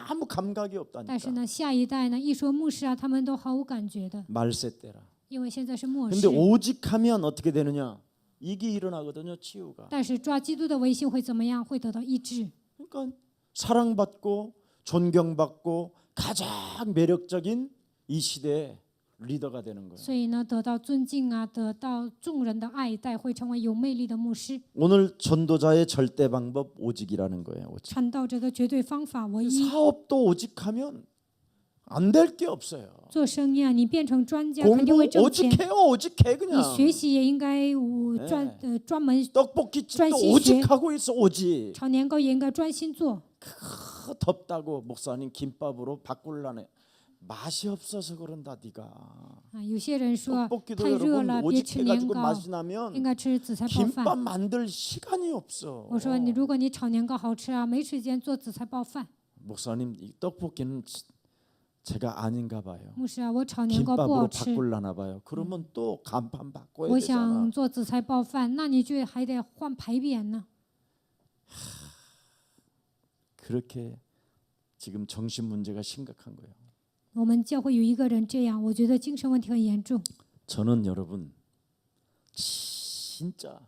Speaker 1: 아무 감각이
Speaker 2: 但是
Speaker 1: 없다니까.
Speaker 2: 呢，下一代呢，一说牧师啊，他们都毫无感觉的，
Speaker 1: 말세 때라.
Speaker 2: 因为现在是末
Speaker 1: 근데
Speaker 2: 世。
Speaker 1: 오직하면 어떻게 되느냐? 이게 일어나거든요. 치유가.
Speaker 2: 但是抓基督的威信会怎么样？会得到医治。
Speaker 1: 그러니까 사랑받고 존경받고 가장 매력적인 이 시대의 리더가 되는 거예요.
Speaker 2: 所以呢，得到尊敬啊，得到众人的爱戴，会成为有魅力的牧师。
Speaker 1: 오늘 전도자의 절대 방법 오직이라는 거예요. 오직.
Speaker 2: 传道者的绝对方法唯一。
Speaker 1: 사업도 오직하면 안 될 게 없어요.
Speaker 2: 做生意啊，你变成专家肯定
Speaker 1: 공부
Speaker 2: 会挣钱。
Speaker 1: 오직해요. 오직해
Speaker 2: 你
Speaker 1: 그냥.
Speaker 2: 学习也应该专门
Speaker 1: 떡볶이집도
Speaker 2: 专心学。
Speaker 1: 오직하고 있어. 오직.
Speaker 2: 炒年糕也应该专心做。
Speaker 1: 덥다고 목사님 김밥으로 바꿀라네. 맛이 없어서 그런다 네가.
Speaker 2: 啊，有些人说
Speaker 1: 떡볶이도
Speaker 2: 太热
Speaker 1: 여러분
Speaker 2: 了，别吃年
Speaker 1: 오직해가지고
Speaker 2: 糕，
Speaker 1: 맛이 나면
Speaker 2: 应该吃紫菜包
Speaker 1: 김밥
Speaker 2: 饭。
Speaker 1: 만들 시간이 없어.
Speaker 2: 我说你，如果你炒年糕好吃啊，没时间做紫菜包饭。
Speaker 1: 목사님 이 떡볶이는 제가 아닌가 봐요.
Speaker 2: 牧师啊，我炒年糕不
Speaker 1: 김밥으로
Speaker 2: 好吃，
Speaker 1: 바꿀라나 봐요. 그러면 또 간판 바꿔야
Speaker 2: 我
Speaker 1: 되잖아.
Speaker 2: 想做紫菜包饭，那你就还得换牌匾呢。
Speaker 1: 그렇게 지금 정신 문제가 심각한 거예요.
Speaker 2: 我们教会有一个人这样，我觉得精神问题很严重。
Speaker 1: 저는 여러분 진짜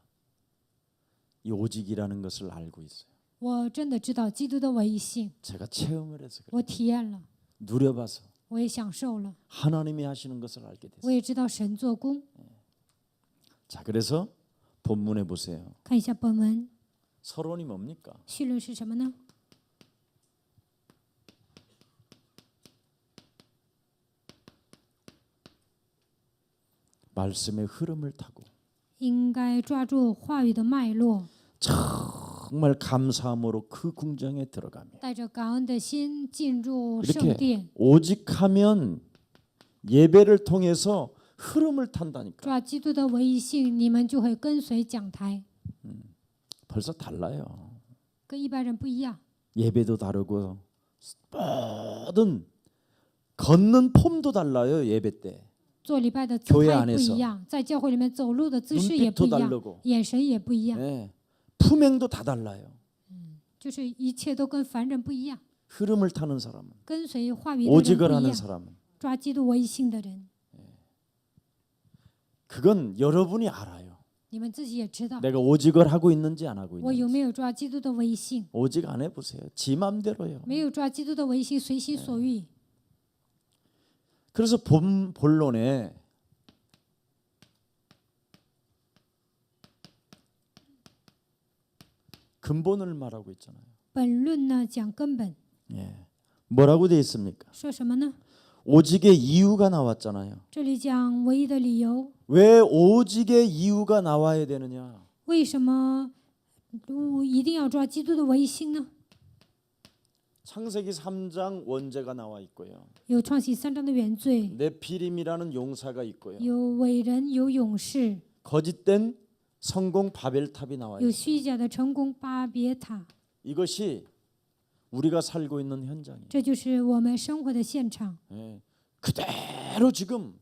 Speaker 1: 이 오직이라는 것을 알고 있어요.
Speaker 2: 我真的知道基督的威信，
Speaker 1: 제가 체험을 해서 그래요.
Speaker 2: 我体验了，
Speaker 1: 누려봐서.
Speaker 2: 我也享受了，
Speaker 1: 하나님이 하시는 것을 알게
Speaker 2: 我
Speaker 1: 됐어요.
Speaker 2: 也知道神做工。
Speaker 1: 자, 그래서 본문에 보세요.
Speaker 2: 看一下本文
Speaker 1: 서론이 뭡니까?
Speaker 2: 绪论是什么呢？
Speaker 1: 말씀의 흐름을 타고
Speaker 2: 应该抓住话语的脉络，
Speaker 1: 정말 감사함으로 그 궁정에 들어가며
Speaker 2: 带着感恩的心进入圣
Speaker 1: 이렇게
Speaker 2: 殿，
Speaker 1: 오직하면 예배를 통해서 흐름을 탄다니까.
Speaker 2: 抓基督的唯一性，你们就会跟随讲台，
Speaker 1: 벌써 달라요.
Speaker 2: 跟一般人不一样。
Speaker 1: 예배도 다르고 모든 걷는 폼도 달라요. 예배 때
Speaker 2: 做礼拜的姿
Speaker 1: 교회
Speaker 2: 态不
Speaker 1: 안에서
Speaker 2: 一样，在教会里面走路的姿势也不
Speaker 1: 눈빛도
Speaker 2: 一样，
Speaker 1: 다르고
Speaker 2: 眼神也不一样，
Speaker 1: 예, 품행도 다 달라요.
Speaker 2: 就是一切都跟凡人不一样。
Speaker 1: 흐름을 타는 사람은
Speaker 2: 跟随话语的人
Speaker 1: 오직을
Speaker 2: 不一
Speaker 1: 하는
Speaker 2: 样，
Speaker 1: 사람은
Speaker 2: 抓基督唯一性的人，
Speaker 1: 그건 여러분이 알아요.
Speaker 2: 你们自己也知道，
Speaker 1: 내가 오직을 하고 있는지 안 하고
Speaker 2: 我有
Speaker 1: 있는지.
Speaker 2: 没有抓基督的唯一性？
Speaker 1: 오직 안 해보세요. 지 맘대로요.
Speaker 2: 没有抓基督的唯一性，随心所欲。
Speaker 1: 그래서 본론에 근본을 말하고 있잖아요.
Speaker 2: 本论呢讲根本，
Speaker 1: 예. 뭐라고 되어 있습니까?
Speaker 2: 说什么呢？
Speaker 1: 오직의 이유가 나왔잖아요.
Speaker 2: 这里讲唯一的理由，
Speaker 1: 왜 오직의 이유가 나와야 되느냐?
Speaker 2: 为什么一定要抓基督的唯一性呢？
Speaker 1: 창세기 3장 원죄가 나와 있고요.
Speaker 2: 有创启3章的原罪，
Speaker 1: 네피림이라는 용사가 있고요.
Speaker 2: 有伟人，有勇士，
Speaker 1: 거짓된 성공 바벨탑이 나와
Speaker 2: 有
Speaker 1: 있어요.
Speaker 2: 虚假的成功巴别塔，
Speaker 1: 이것이 우리가 살고 있는 현장이에요.
Speaker 2: 这就是我们生活的现场。
Speaker 1: 예. 그대로 지금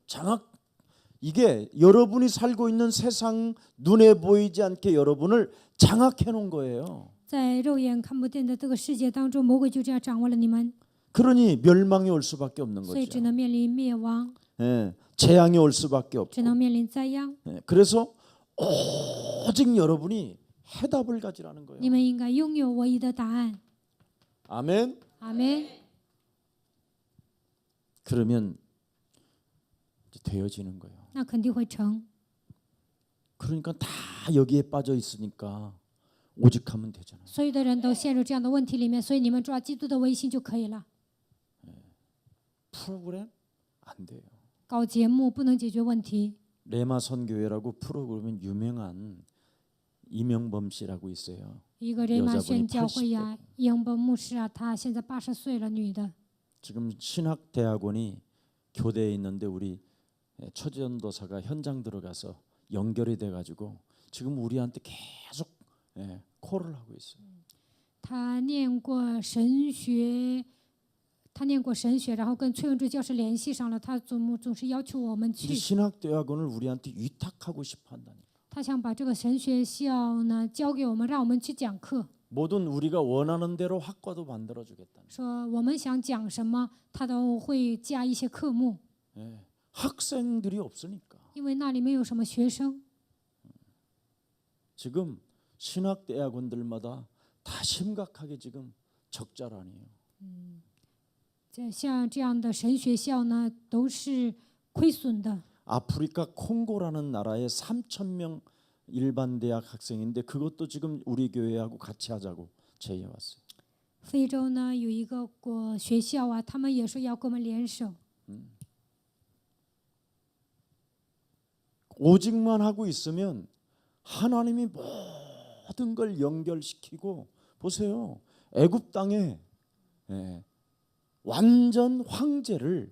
Speaker 1: 이게 여러분이 살고 있는 세상 눈에 보이지 않게 여러분을 장악해 놓은 거예요.
Speaker 2: 在肉眼看不见的这个世界当中，魔鬼就这样掌握了你们，
Speaker 1: 그러니 멸망이 올 수밖에 없는
Speaker 2: 所以只
Speaker 1: 거죠.
Speaker 2: 能面临灭亡，
Speaker 1: 예. 재앙이 올 수밖에 없고.
Speaker 2: 只能面临灾殃。
Speaker 1: 예. 그래서 오직 여러분이 해답을 가지라는 거예요.
Speaker 2: 你们应该拥有唯一的答案。
Speaker 1: 아멘.
Speaker 2: 阿门。
Speaker 1: 그러면 이제 되어지는 거예요.
Speaker 2: 那肯定会成。
Speaker 1: 그러니까 다 여기에 빠져 있으니까 오직하면 되잖아요.
Speaker 2: 所有的人都陷入这样的问题里面，所以你们抓基督的唯一性就可以了。
Speaker 1: 프로그램 안 돼요.
Speaker 2: 搞节目不能解决问题。
Speaker 1: 레마 선교회라고 프로그램은 유명한 이명범 씨라고 있어요.
Speaker 2: 一个人马
Speaker 1: 여자분이
Speaker 2: 宣教会呀，英本牧师啊，她现在80岁了，女的。
Speaker 1: 지금 신학대학원이 교대에 있는데 우리 초전도사가 현장 들어가서 연결이 돼가지고 지금 우리한테 계속 콜을 하고 있어요.
Speaker 2: 她念过神学，然后跟崔永志教师联系上了。她总是要求我们
Speaker 1: 이
Speaker 2: 去，
Speaker 1: 신학대학원을 우리한테 위탁하고 싶어한다니까.
Speaker 2: 她想把这个神学校呢交给我们，让我们去讲课。
Speaker 1: 모든 우리가 원하는 대로 학과도 만들어주겠다.
Speaker 2: 说我们想讲什么，她都会加一些科目，
Speaker 1: 학생들이 없으니까.
Speaker 2: 因为那里没有什么学生。
Speaker 1: 지금 신학대학원들마다 다 심각하게 지금 적자란이에요.
Speaker 2: 像这样的神学校呢，都是亏损的。
Speaker 1: 아프리카 콩고라는 나라에 3,000명 일반 대학 학생인데 그것도 지금 우리 교회하고 같이 하자고 제의해 왔어요.
Speaker 2: 非洲呢有一个学校啊，他们也说要跟我们联手。
Speaker 1: 오직만 하고 있으면 하나님이 모든 걸 연결시키고 보세요. 애굽 땅에 완전 황제를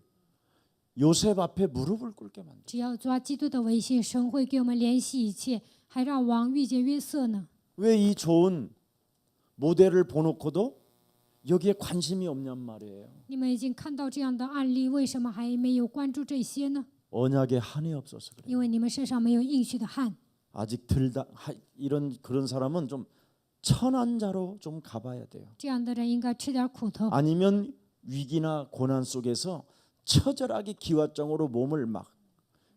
Speaker 1: 요셉 앞에 무릎을 꿇게 만들어요.
Speaker 2: 只要抓基督的微信，神会给我们联系一切，还让王遇见约瑟呢。
Speaker 1: 왜 이 좋은 모델을 보놓고도 여기에 관심이 없냔 말이에요.
Speaker 2: 你们已经看到这样的案例，为什么还没有关注这些呢？
Speaker 1: 언약에 한이 없어서 그래요.
Speaker 2: 因为你们身上没有应许的汗。
Speaker 1: 아직 그런 사람은 좀 천한 자로 좀 가봐야 돼요.
Speaker 2: 这样的人应该吃点苦头，
Speaker 1: 아니면 위기나 고난 속에서 처절하게 기와장으로 몸을 막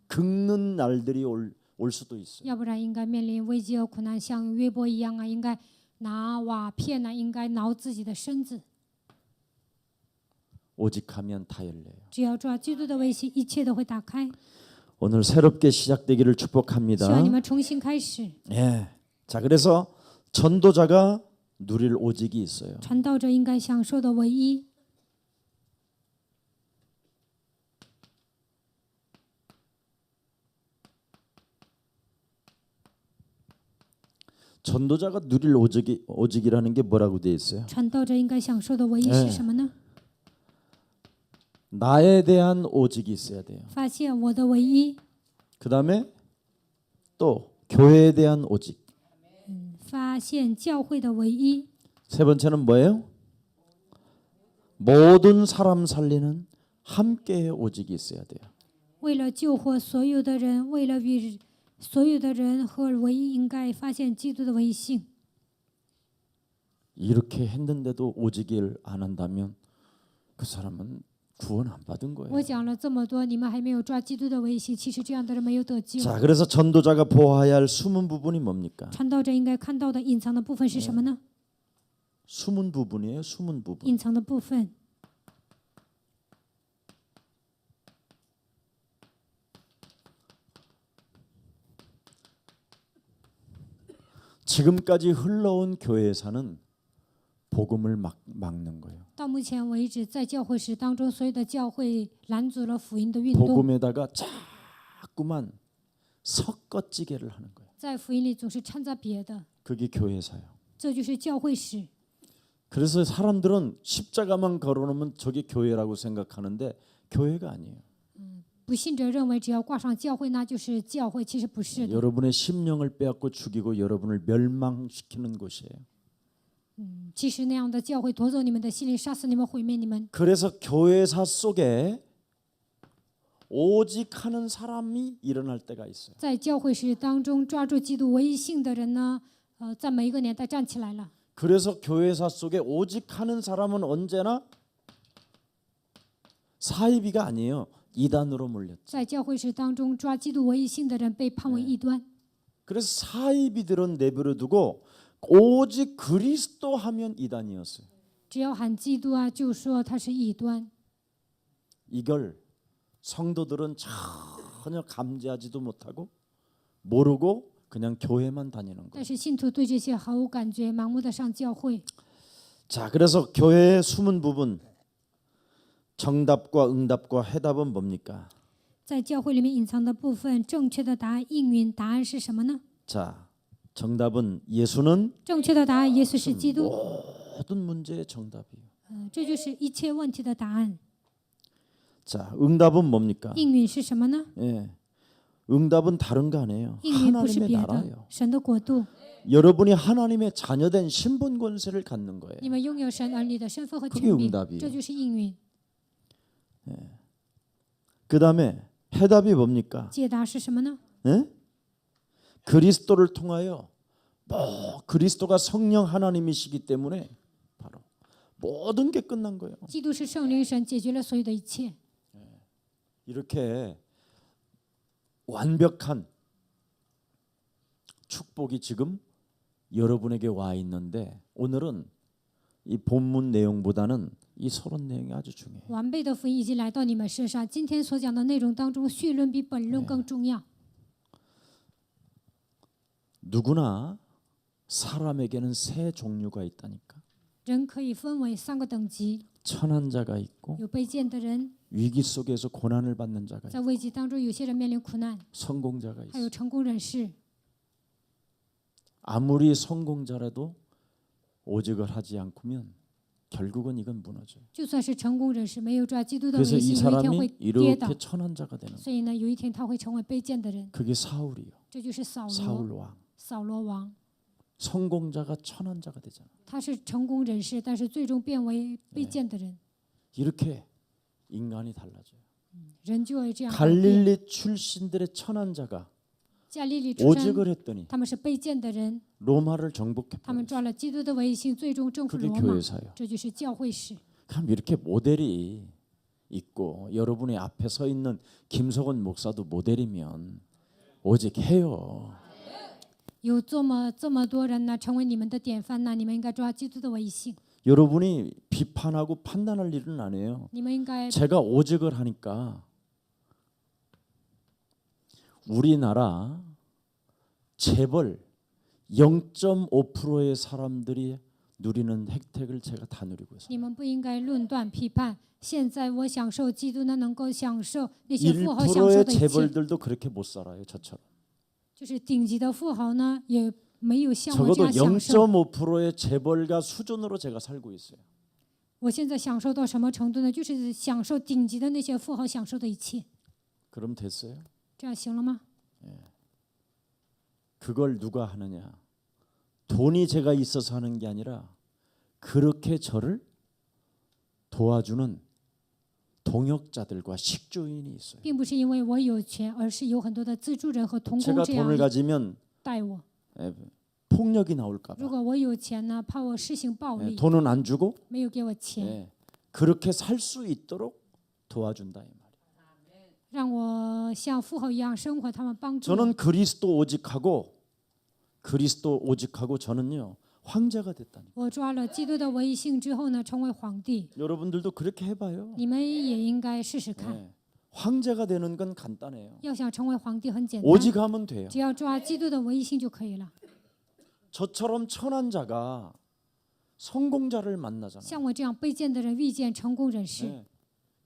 Speaker 1: 긁는 날들이 올 수도 있어요.
Speaker 2: 要不然应该面临危机和苦难，像约伯一样啊，应该拿瓦片呢，应该挠自己的身子。
Speaker 1: 오직하면 다 열려요.
Speaker 2: 只要抓基督的微信，一切都会打开。
Speaker 1: 오늘 새롭게 시작되기를
Speaker 2: 希
Speaker 1: 축복합니다.
Speaker 2: 望你们重新开始。
Speaker 1: 예. 자, 그래서 전도자가 누릴 오직이 있어요.
Speaker 2: 传道者应该享受的唯一，
Speaker 1: 전도자가 누릴 오직이라는 게 뭐라고 되어 있어요?
Speaker 2: 传道者应该享受的唯一是什么呢？
Speaker 1: 나에 대한 오직이 있어야 돼요.
Speaker 2: 发现我的唯一，
Speaker 1: 그다음에 또 교회에 대한 오직.
Speaker 2: 发现教会的唯一，
Speaker 1: 세 번째는 뭐예요? 모든 사람 살리는 함께의 오직이 있어야 돼요.
Speaker 2: 为了救活所有的人，为了与所有的人和唯一，应该发现基督的唯性。
Speaker 1: 이렇게 했는데도 오직을 안 한다면 그 사람은 구원 안 받은 거예요.
Speaker 2: 我讲了这么多，你们还没有抓基督的唯性，其实这样的人没有得救。
Speaker 1: 자, 그래서 전도자가 보아야 할 숨은 부분이 뭡니까?
Speaker 2: 传道者应该看到的隐藏的部分是什么呢？
Speaker 1: 숨은 부분이에요. 숨은 부분.
Speaker 2: 隐藏的部分，
Speaker 1: 지금까지 흘러온 교회사는 복음을 막는 거예요.
Speaker 2: 到目前为止，在教会史当中，所有的教会拦阻了福音的运动，
Speaker 1: 복음에다가 자꾸만 섞어찌개를 하는 거예요.
Speaker 2: 在福音里总是掺杂别的，
Speaker 1: 그게 교회사예요.
Speaker 2: 这就是教会史。
Speaker 1: 그래서 사람들은 십자가만 걸어놓으면 저게 교회라고 생각하는데 교회가 아니에요.
Speaker 2: 不信者认为只要挂上教会，那就是教会，其实不是的。
Speaker 1: 여러분의 심령을 빼앗고 죽이고 여러분을 멸망시키는 곳이에요.
Speaker 2: 其实那样的教会夺走你们的心灵，杀死你们，毁灭你们。
Speaker 1: 그래서 교회사 속에 오직 하는 사람이 일어날 때가 있어요.
Speaker 2: 在教会史当中，抓住基督唯一性的人呢，在每一个年代站起来了。
Speaker 1: 그래서 교회사 속에 오직 하는 사람은 언제나 사이비가 아니에요. 이단으로 몰렸죠.
Speaker 2: 在教会史当中，抓基督唯一性的人被判为异端。
Speaker 1: 그래서 사이비들은 내버려 두고 오직 그리스도 하면 이단이었어요.
Speaker 2: 只要喊基督啊，就说他是异端。
Speaker 1: 이걸 성도들은 전혀 감지하지도 못하고 모르고 그냥 교회만 다니는 거예요.
Speaker 2: 但是信徒对这些毫无感觉，盲目的上教会。
Speaker 1: 자, 그래서 교회의 숨은 부분 정답과 응답과 해답은 뭡니까?
Speaker 2: 在教会里面隐藏的部分，正确的答案、应允答案是什么呢？
Speaker 1: 자, 정답은 예수는
Speaker 2: 正确的答案，耶稣是基督。
Speaker 1: 모든 문제의 정답이에요.
Speaker 2: 这就是一切问题的答案。
Speaker 1: 자, 응답은 뭡니까?
Speaker 2: 应允是什么呢？
Speaker 1: 예, 응답은 다른 거 아니에요.
Speaker 2: 应允不是
Speaker 1: 하나님의
Speaker 2: 别的，
Speaker 1: 나라예요.
Speaker 2: 神的国度。
Speaker 1: 여러분이 하나님의 자녀된 신분 권세를 갖는 거예요.
Speaker 2: 你们拥有神儿女的身份和
Speaker 1: 그게
Speaker 2: 权柄
Speaker 1: 응답이에요 ，
Speaker 2: 这就是应允。
Speaker 1: 그 다음에 해답이 뭡니까?
Speaker 2: 解答是什么呢？
Speaker 1: 예? 그리스도를 통하여 그리스도가 성령 하나님이시기 때문에 바로 모든 게 끝난 거예요.
Speaker 2: 基督是圣灵神，解决了所有的一切。
Speaker 1: 이렇게 완벽한 축복이 지금 여러분에게 와 있는데 오늘은 이 본문 내용보다는 이 서론 내용이 아주 중요해요.
Speaker 2: 完备的福音已经来到你们身上。今天所讲的内容当中，绪论比本论更重要。
Speaker 1: 누구나 사람에게는 세 종류가 있다니까.
Speaker 2: 人可以分为3个等级，
Speaker 1: 천한 자가 있고
Speaker 2: 有卑贱的人，
Speaker 1: 위기 속에서 고난을 받는 자가 있고
Speaker 2: 在危机当中，有些人面临苦难，
Speaker 1: 성공자가
Speaker 2: 还有
Speaker 1: 있어.
Speaker 2: 成功人士。
Speaker 1: 아무리 성공자라도 오직을 하지 않고면 결국은 이건 무너져요.
Speaker 2: 就算是成功人士，没有抓基督的
Speaker 1: 그래서
Speaker 2: 唯
Speaker 1: 이
Speaker 2: 信，有一天会
Speaker 1: 사람이
Speaker 2: 跌倒。
Speaker 1: 이렇게 천한 자가 되는 거예요.
Speaker 2: 所以呢，有一天他会成为卑贱的人，
Speaker 1: 그게 사울이요.
Speaker 2: 这就是扫罗。
Speaker 1: 사울 왕.
Speaker 2: 扫罗王，
Speaker 1: 성공자가 천한 자가 되잖아.
Speaker 2: 他是成功人士，但是最终变为卑贱的人，
Speaker 1: 이렇게 인간이 달라져요.
Speaker 2: 人就会这样改变。
Speaker 1: 갈릴리 출신들의 천한 자가
Speaker 2: 加利利出身，
Speaker 1: 오직을 했더니
Speaker 2: 他们是卑贱的人，
Speaker 1: 로마를 정복해
Speaker 2: 他们
Speaker 1: 버렸어요.
Speaker 2: 抓了基督的唯信，最终征服
Speaker 1: 그게
Speaker 2: 罗马。
Speaker 1: 교회사예요.
Speaker 2: 这就是教会史。
Speaker 1: 그럼 이렇게 모델이 있고 여러분의 앞에 서 있는 김석원 목사도 모델이면 오직해요.
Speaker 2: 有这么多人呢，成为你们的典范呢，你们应该抓基督的唯信。
Speaker 1: 여러분이 비판하고 판단할 일은 아니에요.
Speaker 2: 你们应该
Speaker 1: 제가 오직을 하니까 우리나라 재벌 0.5%의 사람들이 누리는 혜택을 제가 다 누리고
Speaker 2: 你
Speaker 1: 있어요.
Speaker 2: 们不应该论断批判。现在我享受基督呢，能够享受那些富豪享受
Speaker 1: 1%의
Speaker 2: 的一切，
Speaker 1: 재벌들도 그렇게 못 살아요. 저처럼.
Speaker 2: 就是顶级的富豪呢，也没有像我这
Speaker 1: 적어도
Speaker 2: 样享受。
Speaker 1: 0.5%의 재벌가 수준으로 제가 살고 있어요.
Speaker 2: 我现在享受到什么程度呢？就是享受顶级的那些富豪享受的一切。
Speaker 1: 그럼 됐어요?
Speaker 2: 这样行了吗？
Speaker 1: 그걸 누가 하느냐? 돈이 제가 있어서 하는 게 아니라 그렇게 저를 도와주는 동역자들과 식주인이 있어요.
Speaker 2: 并不是因为我有钱，而是有很多的资助人和同工
Speaker 1: 제가
Speaker 2: 这样
Speaker 1: 돈을 가지면
Speaker 2: 待我。
Speaker 1: 폭력이 나올까
Speaker 2: 如
Speaker 1: 봐.
Speaker 2: 果我有钱呢，怕我施行暴力，
Speaker 1: 돈은 안 주고
Speaker 2: 没有给我钱，
Speaker 1: 그렇게 살 수 있도록 도와준다 이 말이에요.
Speaker 2: 让我像富豪一样生活，他们帮助我。
Speaker 1: 저는 그리스도 오직하고 저는요 황제가 됐다니.
Speaker 2: 我抓了基督的唯性之后呢，成为皇帝。
Speaker 1: 여러분들도 그렇게 해봐요.
Speaker 2: 你们也应该试试看。
Speaker 1: 황제가 되는 건 간단해요.
Speaker 2: 要想成为皇帝很简单，
Speaker 1: 오직하면 돼요.
Speaker 2: 只要抓基督的唯性就可以了。
Speaker 1: 저처럼 천한 자가 성공자를 만나잖아요.
Speaker 2: 像我这样卑贱的人遇见成功人士，
Speaker 1: 네.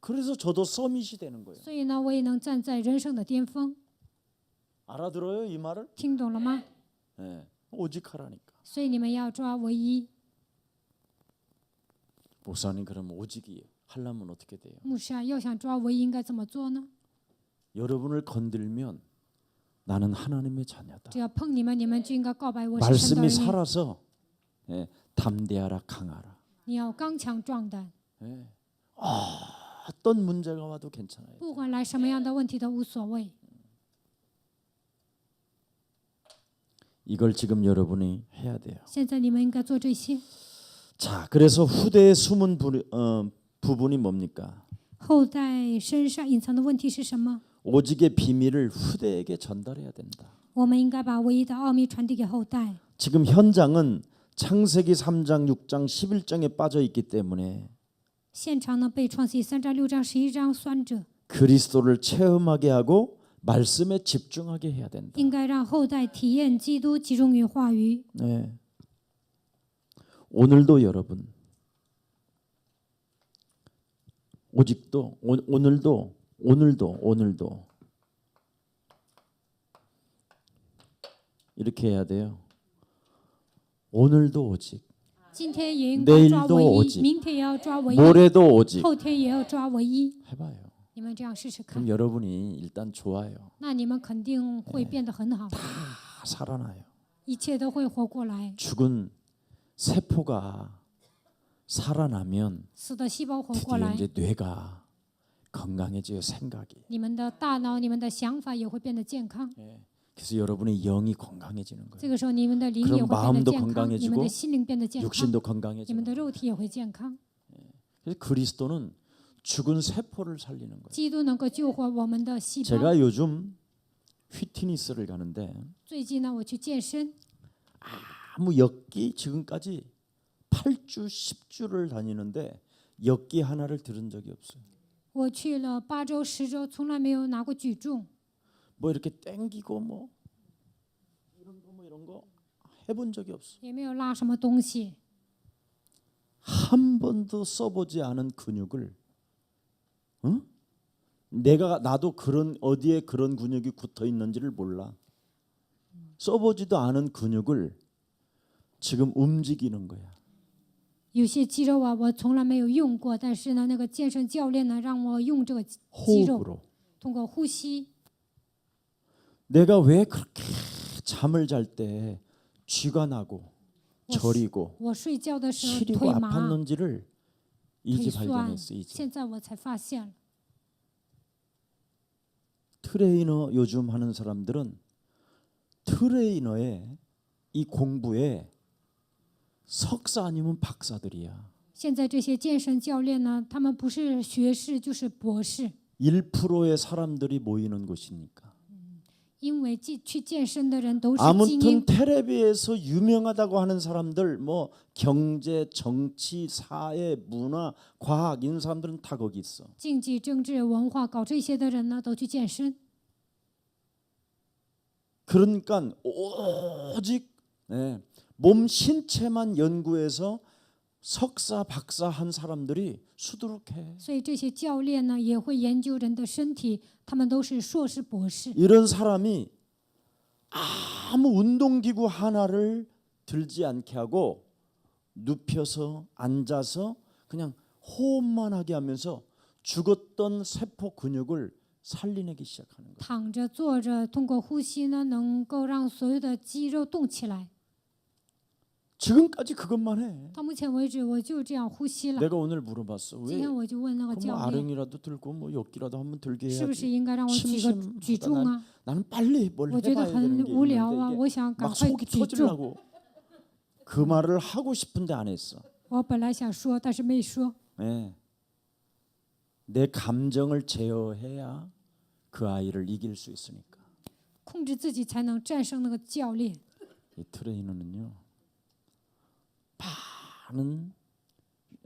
Speaker 1: 그래서 저도 서밋이 되는 거예요.
Speaker 2: 所以呢，我也能站在人生的巅峰。
Speaker 1: 알아들어요 이 말을?
Speaker 2: 听懂了吗？
Speaker 1: 네. 오직하라니까.
Speaker 2: 所以你们要抓唯一。
Speaker 1: 목사님 그럼 오직이 하려면 어떻게 돼요?
Speaker 2: 牧师啊，要想抓唯一应该怎么做呢？
Speaker 1: 여러분을 건들면 나는 하나님의 자녀다.
Speaker 2: 只要碰你们，你们就应该告白我是神的
Speaker 1: 말씀이
Speaker 2: 儿女。
Speaker 1: 살아서 담대하라 강하라.
Speaker 2: 你要刚强壮胆，
Speaker 1: 어떤 문제가 와도 괜찮아요.
Speaker 2: 不管来什么样的问题都无所谓。
Speaker 1: 이걸 지금 여러분이 해야 돼요.
Speaker 2: 现在你们应该做这些。
Speaker 1: 자, 그래서 후대의 숨은 부분이 뭡니까?
Speaker 2: 后代身上隐藏的问题是什么？
Speaker 1: 오직의 비밀을 후대에게 전달해야 된다.
Speaker 2: 我们应该把唯一的奥秘传递给后代。
Speaker 1: 지금 현장은 창세기 3장, 6장, 11장에 빠져 있기 때문에
Speaker 2: 现场呢被创世记3章、6章、11章拴着，
Speaker 1: 그리스도를 체험하게 하고 말씀에 집중하게 해야 된다.
Speaker 2: 应该让后代体验基督，集中于话语。
Speaker 1: 네. 오늘도 여러분 오직도 오늘도 이렇게 해야 돼요. 오늘도 오직,
Speaker 2: 今天也应该抓
Speaker 1: 내일도
Speaker 2: 唯
Speaker 1: 오직
Speaker 2: 一，明天也要抓唯一，
Speaker 1: 모레도 오직
Speaker 2: 后天也要抓唯一。
Speaker 1: 해봐요.
Speaker 2: 你们这样试试看，
Speaker 1: 그럼 여러분이 일단 좋아요.
Speaker 2: 那你们肯定会变得很好，
Speaker 1: 다 살아나요.
Speaker 2: 一切都会活过来。
Speaker 1: 죽은 세포가 살아나면
Speaker 2: 死的细胞活过
Speaker 1: 드디어
Speaker 2: 来，
Speaker 1: 이제 뇌가 건강해져요. 생각이.
Speaker 2: 你们的大脑、你们的想法也会变得健康。
Speaker 1: 그래서 여러분의 영이 건강해지는
Speaker 2: 这
Speaker 1: 거예요.
Speaker 2: 个时候，你们的灵也
Speaker 1: 그럼
Speaker 2: 会变
Speaker 1: 마음도
Speaker 2: 得健康，
Speaker 1: 건강해지고
Speaker 2: 你们的心灵变得健康，
Speaker 1: 육신도
Speaker 2: 你
Speaker 1: 건강해지는
Speaker 2: 们的
Speaker 1: 거예요.
Speaker 2: 肉体也会健康。
Speaker 1: 그래서 그리스도는 죽은 세포를 살리는 거예요.
Speaker 2: 基督能够救活我们的细胞。
Speaker 1: 제가 요즘 휘트니스를 가는데
Speaker 2: 最近呢，我去健身，
Speaker 1: 아무 역기 지금까지 8주 10주를 다니는데 역기 하나를 들은 적이 없어요.
Speaker 2: 我去了8周、10周，从来没有拿过举重，
Speaker 1: 뭐 이렇게 땡기고 뭐 이런 거 해본 적이 없어.
Speaker 2: 也没有拉什么东西。
Speaker 1: 한 번도 써보지 않은 근육을, 나도 그런 어디에 그런 근육이 붙어 있는지를 몰라. 써보지도 않은 근육을 지금 움직이는 거야.
Speaker 2: 有些肌肉啊，我从来没有用过，但是呢，那个健身教练呢，让我用这个肌肉，
Speaker 1: 호흡으로.
Speaker 2: 通过呼吸。
Speaker 1: 내가 왜 그렇게 잠을 잘 때 쥐가 나고 저리고
Speaker 2: 我睡觉的时候
Speaker 1: 시리고
Speaker 2: 腿麻、
Speaker 1: 아팠는지를
Speaker 2: 腿
Speaker 1: 이제
Speaker 2: 酸，
Speaker 1: 발견했어. 이제
Speaker 2: 现在我才发现了。
Speaker 1: 트레이너 요즘 하는 사람들은 트레이너의 이 공부에 석사 아니면 박사들이야.
Speaker 2: 现在这些健身教练呢，他们不是学士就是博士，
Speaker 1: 1%의 사람들이 모이는 곳이니까.
Speaker 2: 因为去健身的人都是精
Speaker 1: 아무튼
Speaker 2: 英，
Speaker 1: 텔레비에서 유명하다고 하는 사람들 뭐 경제, 정치, 사회, 문화, 과학 이런 사람들은 다 거기 있어.
Speaker 2: 经济、政治、文化搞这些的人呢，都去健身。
Speaker 1: 그러니까 오직 몸 신체만 연구해서 석사, 박사 한 사람들이 수두룩해.
Speaker 2: 所以这些教练呢，也会研究人的身体，他们都是硕士、博士。
Speaker 1: 이런 사람이 아무 운동기구 하나를 들지 않게 하고 눕혀서 앉아서 그냥 호흡만 하게 하면서 죽었던 세포 근육을 살리내기 시작하는 거예요.
Speaker 2: 躺着、坐着，通过呼吸呢，能够让所有的肌肉动起来。
Speaker 1: 지금까지 그것만 해.
Speaker 2: 到目前为止，我就这样呼吸了。
Speaker 1: 내가 오늘 물어봤어.
Speaker 2: 今
Speaker 1: 왜
Speaker 2: 天我就问那个
Speaker 1: 뭐
Speaker 2: 教练，
Speaker 1: 아령이라도 들고 뭐 역기라도 한번 들게
Speaker 2: 是不是
Speaker 1: 해야지.
Speaker 2: 应该让我举重啊？
Speaker 1: 나는 빨리 뭘
Speaker 2: 我觉得
Speaker 1: 해봐야
Speaker 2: 很
Speaker 1: 되는 게
Speaker 2: 无聊啊，
Speaker 1: 있는데
Speaker 2: 我想赶
Speaker 1: 막
Speaker 2: 快
Speaker 1: 속이
Speaker 2: 举重。
Speaker 1: 터지려고 그 말을 하고 싶은데 안 했어.
Speaker 2: 我本来想说，但是没说。
Speaker 1: 네. 내 감정을 제어해야 그 아이를 이길 수 있으니까.
Speaker 2: 控制自己才能战胜那个教练。
Speaker 1: 이 트레이너는요. 많은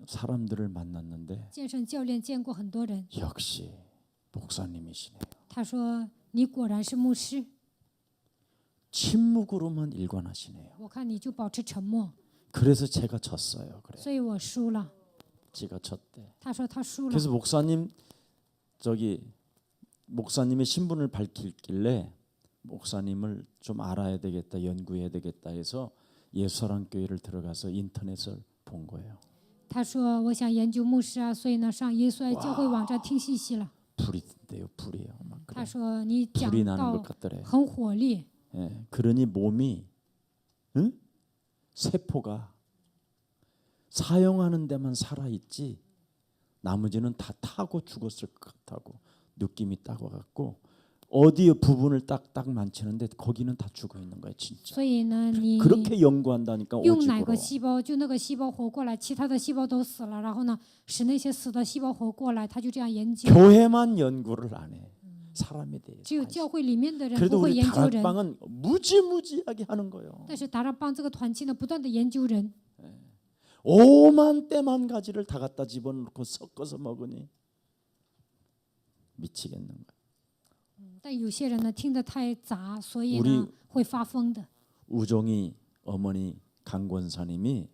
Speaker 1: 사람들을 만났는데
Speaker 2: 健身教练见过很多人，
Speaker 1: 역시 목사님이시네요.
Speaker 2: 他说：“你果然是牧师，
Speaker 1: 침묵으로만 일관하시네요.
Speaker 2: 我看你就保持沉默，
Speaker 1: 그래서 제가 졌어요. 그래.
Speaker 2: 所以我输了。
Speaker 1: 제가 졌대. ”
Speaker 2: 他说他输了，
Speaker 1: 그래서 목사님의 신분을 밝힐길래 목사님을 좀 알아야 되겠다, 연구해야 되겠다 해서 예수사랑교회를 들어가서 인터넷을 본 거예요.
Speaker 2: 他说我想研究牧师啊，所以呢上耶稣爱教会网站听信息了。
Speaker 1: 불이던데요, 불이에요. 막
Speaker 2: 他
Speaker 1: 그래.
Speaker 2: 说你讲
Speaker 1: 불이 나는
Speaker 2: 道
Speaker 1: 것 같더래.
Speaker 2: 很火烈，
Speaker 1: 예, 그러니 몸이 세포가 사용하는 데만 살아 있지 나머지는 다 타고 죽었을 것 같다고 느낌이 딱 와갖고 어디 부분을 딱딱 만지는데 거기는 다 죽어 있는 거야 진짜.
Speaker 2: 所以呢你
Speaker 1: 그렇게 연구한다니까
Speaker 2: 用哪
Speaker 1: 오직으로.
Speaker 2: 个细胞，就那个细胞活过来，其他的细胞都死了，然后呢使那些死的细胞活过来，他就这样研究。
Speaker 1: 교회만 연구를 안 해. 사람에 대해서.
Speaker 2: 只有教会里面的人
Speaker 1: 그래도
Speaker 2: 不会
Speaker 1: 우리
Speaker 2: 研究人，
Speaker 1: 다락방은 무지무지하게 하는 거예요.
Speaker 2: 但是达拉邦这个团契呢，不断的研究人，
Speaker 1: 오만 때만 가지를 다 갖다 집어넣고 섞어서 먹으니 미치겠는 거야.
Speaker 2: 但有些人呢听得太杂，所以
Speaker 1: 우리
Speaker 2: 呢会发疯的。
Speaker 1: 우종이 어머니 강권사님이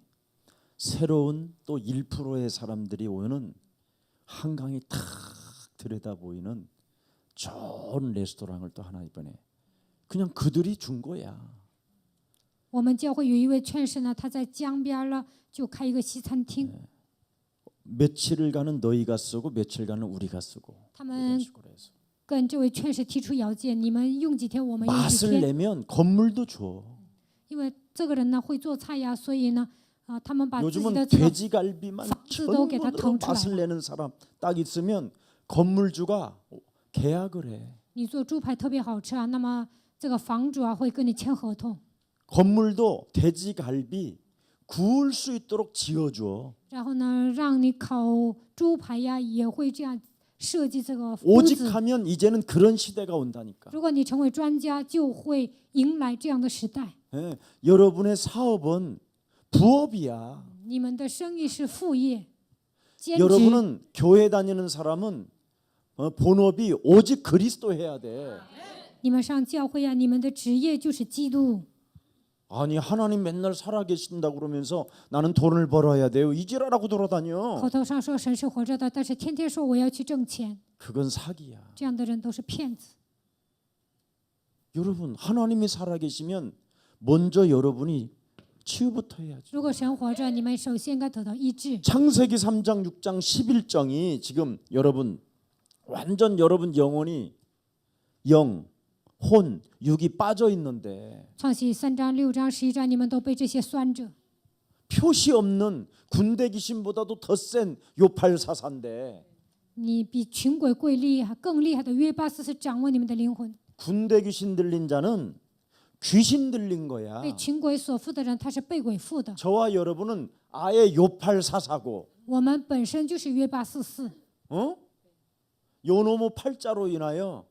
Speaker 1: 새로운 또 1%의 사람들이 오는 한강이 탁 들여다 보이는 좋은 레스토랑을 또 하나 이번에 그냥 그들이 준 거야.
Speaker 2: 我们教会有一位劝士呢，他在江边了，就开一个西餐厅。
Speaker 1: 며칠을 너희가 쓰고 며칠간은 우리가 쓰고 이런
Speaker 2: 他们
Speaker 1: 식으로 해서
Speaker 2: 跟这位劝士提出要件，你们用几天，我们用几
Speaker 1: 맛을
Speaker 2: 天。
Speaker 1: 내면 건물도 줘.
Speaker 2: 因为这个人呢会做菜呀，所以呢，他们把自己
Speaker 1: 요즘은
Speaker 2: 的这个
Speaker 1: 돼지갈비만
Speaker 2: 도给他
Speaker 1: 전부로
Speaker 2: 腾出来
Speaker 1: 맛을 내는 사람 딱 있으면 건물주가 계약을 해.
Speaker 2: 你做猪排特别好吃啊，那么这个房主啊会跟你签合同，
Speaker 1: 건물도 돼지갈비 구울 수 있도록 지어줘.
Speaker 2: 然后呢让你烤猪排呀，也会这样设计这个屋子。
Speaker 1: 오직하면 이제는 그런 시대가 온다니까.
Speaker 2: 如果你成为专家，就会迎来这样的时代。
Speaker 1: 예, 여러분의 사업은 부업이야.
Speaker 2: 你们的生意是副业，兼职。
Speaker 1: 여러분은 교회 다니는 사람은 본업이 오직 그리스도 해야 돼.
Speaker 2: 你们上教会呀，你们的职业就是基督。
Speaker 1: 아니 하나님 맨날 살아계신다 그러면서 나는 돈을 벌어야 돼요. 이지라라고 돌아다녀.
Speaker 2: 口头上说神是活着的，但是天天说我要去挣钱，
Speaker 1: 그건 사기야.
Speaker 2: 这样的人都是骗子。
Speaker 1: 여러분 하나님이 살아계시면 먼저 여러분이 치유부터 해야죠.
Speaker 2: 如果神活着，你们首先应该得到医治。
Speaker 1: 창세기 3장 6장 11장이 지금 여러분 완전 여러분 영혼이 영, 혼, 육이 빠져 있는데
Speaker 2: 创世3章、6章、11章，你们都被这些拴着。
Speaker 1: 표시 없는 군대 귀신보다도 더 센 요팔사사인데
Speaker 2: 你比群鬼贵厉害，更厉害的约巴斯是掌握你们的灵魂。
Speaker 1: 군대 귀신 들린 자는 귀신 들린 거야.
Speaker 2: 被群鬼所附的人，他是被鬼附的。
Speaker 1: 저와 여러분은 아예 요팔사사고
Speaker 2: 我们本身就是约巴44，
Speaker 1: 요노모 팔자로 인하여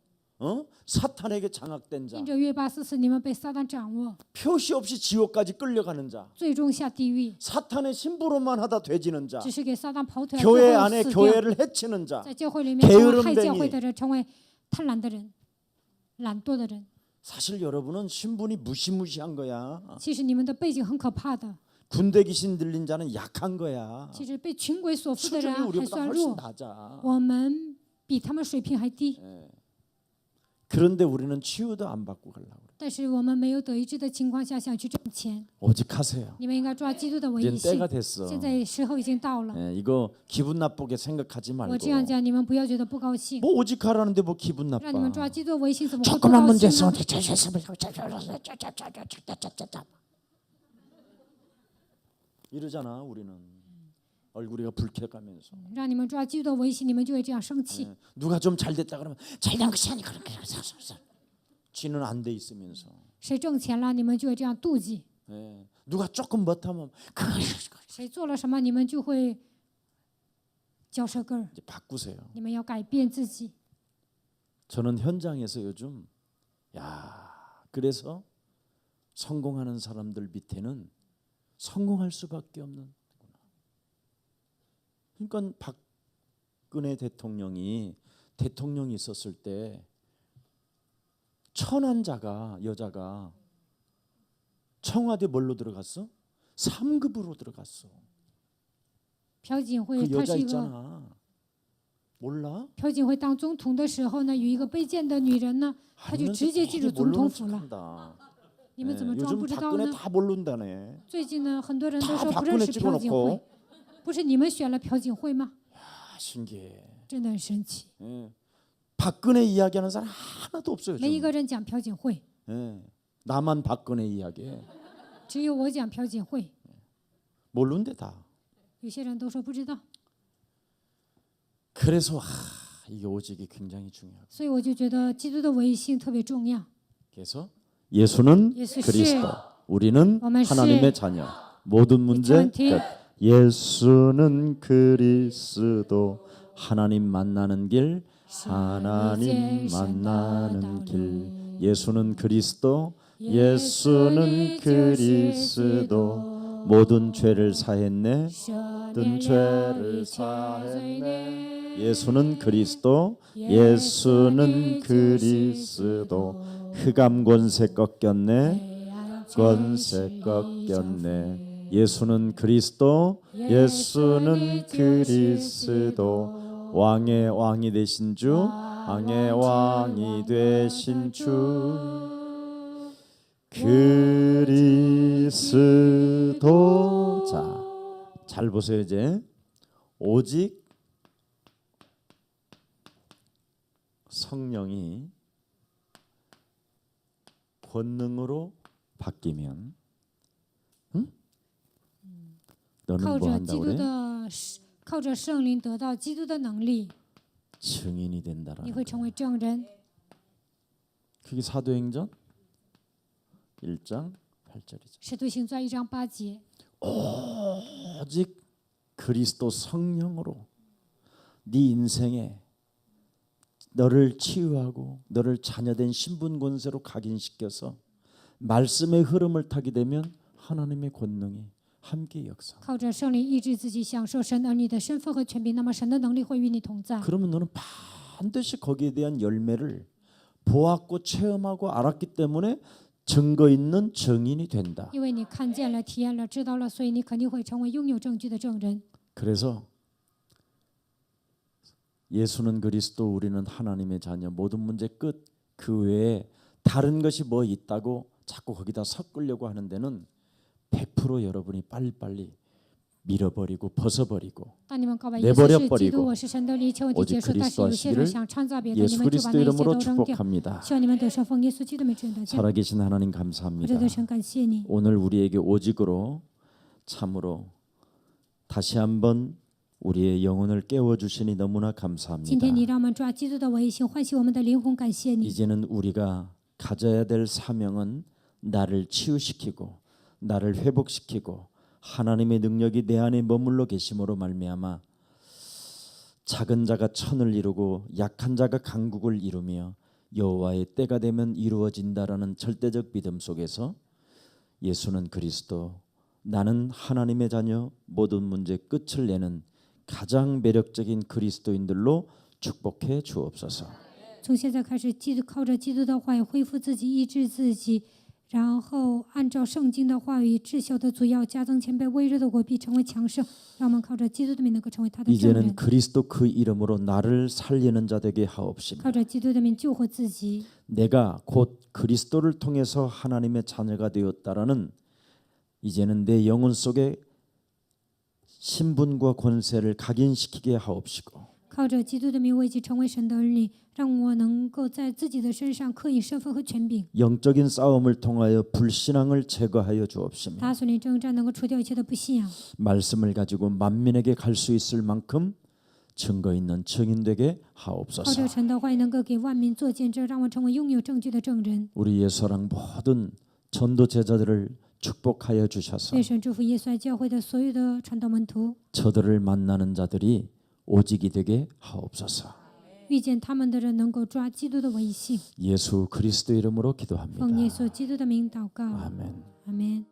Speaker 1: 사탄에게 장악된 자,
Speaker 2: 因着约巴斯使你们被撒旦掌握，
Speaker 1: 표시 없이 지옥까지 끌려가는 자,
Speaker 2: 最终下地狱，
Speaker 1: 사탄의 심부름만 하다 돼지는 자,
Speaker 2: 只是给撒旦跑腿，最
Speaker 1: 교회
Speaker 2: 后
Speaker 1: 안에
Speaker 2: 死掉。
Speaker 1: 교회를 해치는 자,
Speaker 2: 在教会里面成
Speaker 1: 게으름
Speaker 2: 为害教
Speaker 1: 뱅이
Speaker 2: 会的人，成为贪婪的人、懒惰的人。
Speaker 1: 사실 여러분은 신분이 무시무시한 거야.
Speaker 2: 其实你们的背景很可怕的，
Speaker 1: 군대 귀신 들린 자는 약한 거야.
Speaker 2: 其实被群鬼所附的
Speaker 1: 수준이
Speaker 2: 人还
Speaker 1: 우리보다
Speaker 2: 算
Speaker 1: 훨씬
Speaker 2: 弱，
Speaker 1: 낮아.
Speaker 2: 我们比他们水平还低。
Speaker 1: 그런데 우리는 치유도 안 받고 가려고 그래.
Speaker 2: 但是我们没有得医治的情况下想去挣钱，
Speaker 1: 오직 하세요.
Speaker 2: 你们应该抓基督的唯
Speaker 1: 이젠
Speaker 2: 一性
Speaker 1: 때가 。 됐어.
Speaker 2: 现在时候已经到了，
Speaker 1: 이거 기분 나쁘게 생각하지
Speaker 2: 我
Speaker 1: 말고.
Speaker 2: 这样讲你们不要觉得不高兴。
Speaker 1: 뭐 오직 하라는데 뭐 기분 나빠.
Speaker 2: 让你们抓基督的唯一性，怎么会不
Speaker 1: 조그만
Speaker 2: 高
Speaker 1: 문제에서
Speaker 2: 兴呢？
Speaker 1: 이러잖아 우리는. 얼굴이가 붉혀가면서.
Speaker 2: 让你们抓基督的唯一性，你们就会这样生气。
Speaker 1: 누가 좀 잘 됐다 그러면 잘된 것이 아니고 그렇게 쥐는 안 돼 있으면서.
Speaker 2: 谁挣钱了，你们就会这样妒忌；
Speaker 1: 누가 조금 못하면
Speaker 2: 谁做了什么，你们就会嚼舌根儿。
Speaker 1: 이제 바꾸세요.
Speaker 2: 你们要改变自己。
Speaker 1: 저는 현장에서 요즘 그래서 성공하는 사람들 밑에는 성공할 수밖에 없는. 그러니까 박근혜 대통령이 있었을 때 천한자가 여자가 청와대 뭘로 들어갔어? 3급으로 들어갔어.
Speaker 2: 朴槿惠
Speaker 1: 그
Speaker 2: 她
Speaker 1: 여자
Speaker 2: 是一个
Speaker 1: 있잖아. 몰라?
Speaker 2: 朴槿惠当总统的时候呢，有一个卑贱的女人呢，她就直接进入总统府了。
Speaker 1: 척한다.
Speaker 2: 你们怎么装
Speaker 1: 요즘
Speaker 2: 不知道
Speaker 1: 박근혜
Speaker 2: 呢？
Speaker 1: 다 모른다네.
Speaker 2: 最近呢，很多人都
Speaker 1: 다
Speaker 2: 说不认
Speaker 1: 박근혜
Speaker 2: 识朴槿惠
Speaker 1: 찍어놓고 ，
Speaker 2: 不是你们选了朴槿惠吗？
Speaker 1: 신기해.
Speaker 2: 真的很神奇，
Speaker 1: 박근혜 이야기하는 사람 하나도 없어요.
Speaker 2: 没一
Speaker 1: 요즘.
Speaker 2: 个人讲朴槿惠，
Speaker 1: 나만 박근혜 이야기해.
Speaker 2: 只有我讲朴槿惠。
Speaker 1: 모르는데 다.
Speaker 2: 有些人都说不知道，
Speaker 1: 그래서 이게 오직이 굉장히 중요하고.
Speaker 2: 所以我就觉得基督的唯一性特别重要。
Speaker 1: 그래서 예수는
Speaker 2: 예수
Speaker 1: 그리스도, 우리는
Speaker 2: 오늘
Speaker 1: 하나님의 자녀. 모든 문제
Speaker 2: eternity.
Speaker 1: 끝. 예수는 그리스도, 하나님 만나는 길, 하나님 만나는 길. 예수는 그리스도, 예수는 그리스도. 모든 죄를 사했네, 모든 죄를 사했네. 예수는 그리스도, 예수는 그리스도. 흑암 권세 꺾였네, 권세 꺾였네. 예수는 그리스도, 예수는 그리스도. 왕의 왕이 되신 주, 왕의 왕이 되신 주. 그리스도. 자, 잘 보세요. 이제 오직 성령이 권능으로 바뀌면, 너는
Speaker 2: 靠
Speaker 1: 뭐
Speaker 2: 着
Speaker 1: 한다
Speaker 2: 基督
Speaker 1: 그래?
Speaker 2: 的，靠着圣灵得到基督的能力，
Speaker 1: 증인이 된다라는
Speaker 2: 你会
Speaker 1: 거예요.
Speaker 2: 成为证人。
Speaker 1: 그게 사도행전 1장 8절이죠.
Speaker 2: 使徒行传1章8节，
Speaker 1: 오직 그리스도 성령으로 네 인생에 너를 치유하고 너를 자녀된 신분 권세로 각인시켜서 말씀의 흐름을 타게 되면 하나님의 권능이 함께 역사.
Speaker 2: 靠着圣灵医治自己，享受神儿女的身份和权柄，那么神的能力会与你同在。
Speaker 1: 그러면 너는 반드시 거기에 대한 열매를 보았고 체험하고 알았기 때문에 증거 있는 증인이 된다.
Speaker 2: 因为你看见了、体验了、知道了，所以你肯定会成为拥有证据的证人。
Speaker 1: 그래서 예수는 그리스도, 우리는 하나님의 자녀, 모든 문제 끝. 그 외에 다른 것이 뭐 있다고 자꾸 거기다 섞으려고 하는 데는 100% 여러분이 빨리빨리 밀어버리고 벗어버리고
Speaker 2: 当你们告白耶稣是基
Speaker 1: 내버려버리고
Speaker 2: 督，我是神的，一切问题
Speaker 1: 오직
Speaker 2: 结束。但是
Speaker 1: 그리스도
Speaker 2: 有些人
Speaker 1: 하시기를
Speaker 2: 想创造别的，你
Speaker 1: 예수
Speaker 2: 们就把
Speaker 1: 그리스도
Speaker 2: 那一切
Speaker 1: 이름으로
Speaker 2: 都扔掉。
Speaker 1: 축복합니다.
Speaker 2: 希望你们得胜奉耶稣基督的名字得胜。
Speaker 1: 살아계신 하나님
Speaker 2: 我真
Speaker 1: 감사합니다.
Speaker 2: 的神感谢你，
Speaker 1: 오늘 우리에게 오직으로 참으로 다시 한번 우리의 영혼을 깨워주시니 너무나
Speaker 2: 今天你
Speaker 1: 감사합니다.
Speaker 2: 让我们抓基督的唯一性，唤醒我们的灵魂，感谢你。
Speaker 1: 이제는 우리가 가져야 될 사명은 나를 치유시키고 나를 회복시키고 하나님의 능력이 내 안에 머물러 계심으로 말미암아 작은 자가 천을 이루고 약한 자가 강국을 이루며 여호와의 때가 되면 이루어진다라는 절대적 믿음 속에서 예수는 그리스도, 나는 하나님의 자녀, 모든 문제 끝을 내는 가장 매력적인 그리스도인들로 축복해 주옵소서.
Speaker 2: 从现在开始，靠着基督的话语恢复自己，医治自己，然后按照圣经的话语，至小的主要加增谦卑，微弱的我必成为强盛。让我们靠着基督的名能够成为他的证
Speaker 1: 이제는
Speaker 2: 人，
Speaker 1: 그리스도 그 이름으로 나를 살리는 자 되게 하옵시며
Speaker 2: 靠着基督的名救活自己。
Speaker 1: 내가 곧 그리스도를 통해서 하나님의 자녀가 되었다라는 이제는 내 영혼 속에 신분과 권세를 각인시키게 하옵시고
Speaker 2: 靠着基督的名，为其成为神的儿女，让我能够在自己的身上刻印身份和权柄。
Speaker 1: 영적인 싸움을 통하여 불신앙을 제거하여 주옵시며
Speaker 2: 打所你征战，能够除掉一切的不信仰。
Speaker 1: 말씀을 가지고 만민에게 갈 수 있을 만큼 증거 있는 증인 되게
Speaker 2: 靠
Speaker 1: 하옵소서.
Speaker 2: 着神的话语，能够给万民做见证，让我成为拥有证据的证人。
Speaker 1: 우리 예수랑 모든 전도 제자들을 축복하여 주셔서
Speaker 2: 愿神祝福耶稣爱教会的所有的传道门徒，
Speaker 1: 저들을 만나는 자들이 오직이 되게 하옵소서.
Speaker 2: 遇见他们的人能够抓基督的维系。
Speaker 1: 예수 그리스도 이름으로
Speaker 2: 奉耶
Speaker 1: 기도합니다.
Speaker 2: 稣基督的名祷告，
Speaker 1: 아멘.
Speaker 2: 阿门。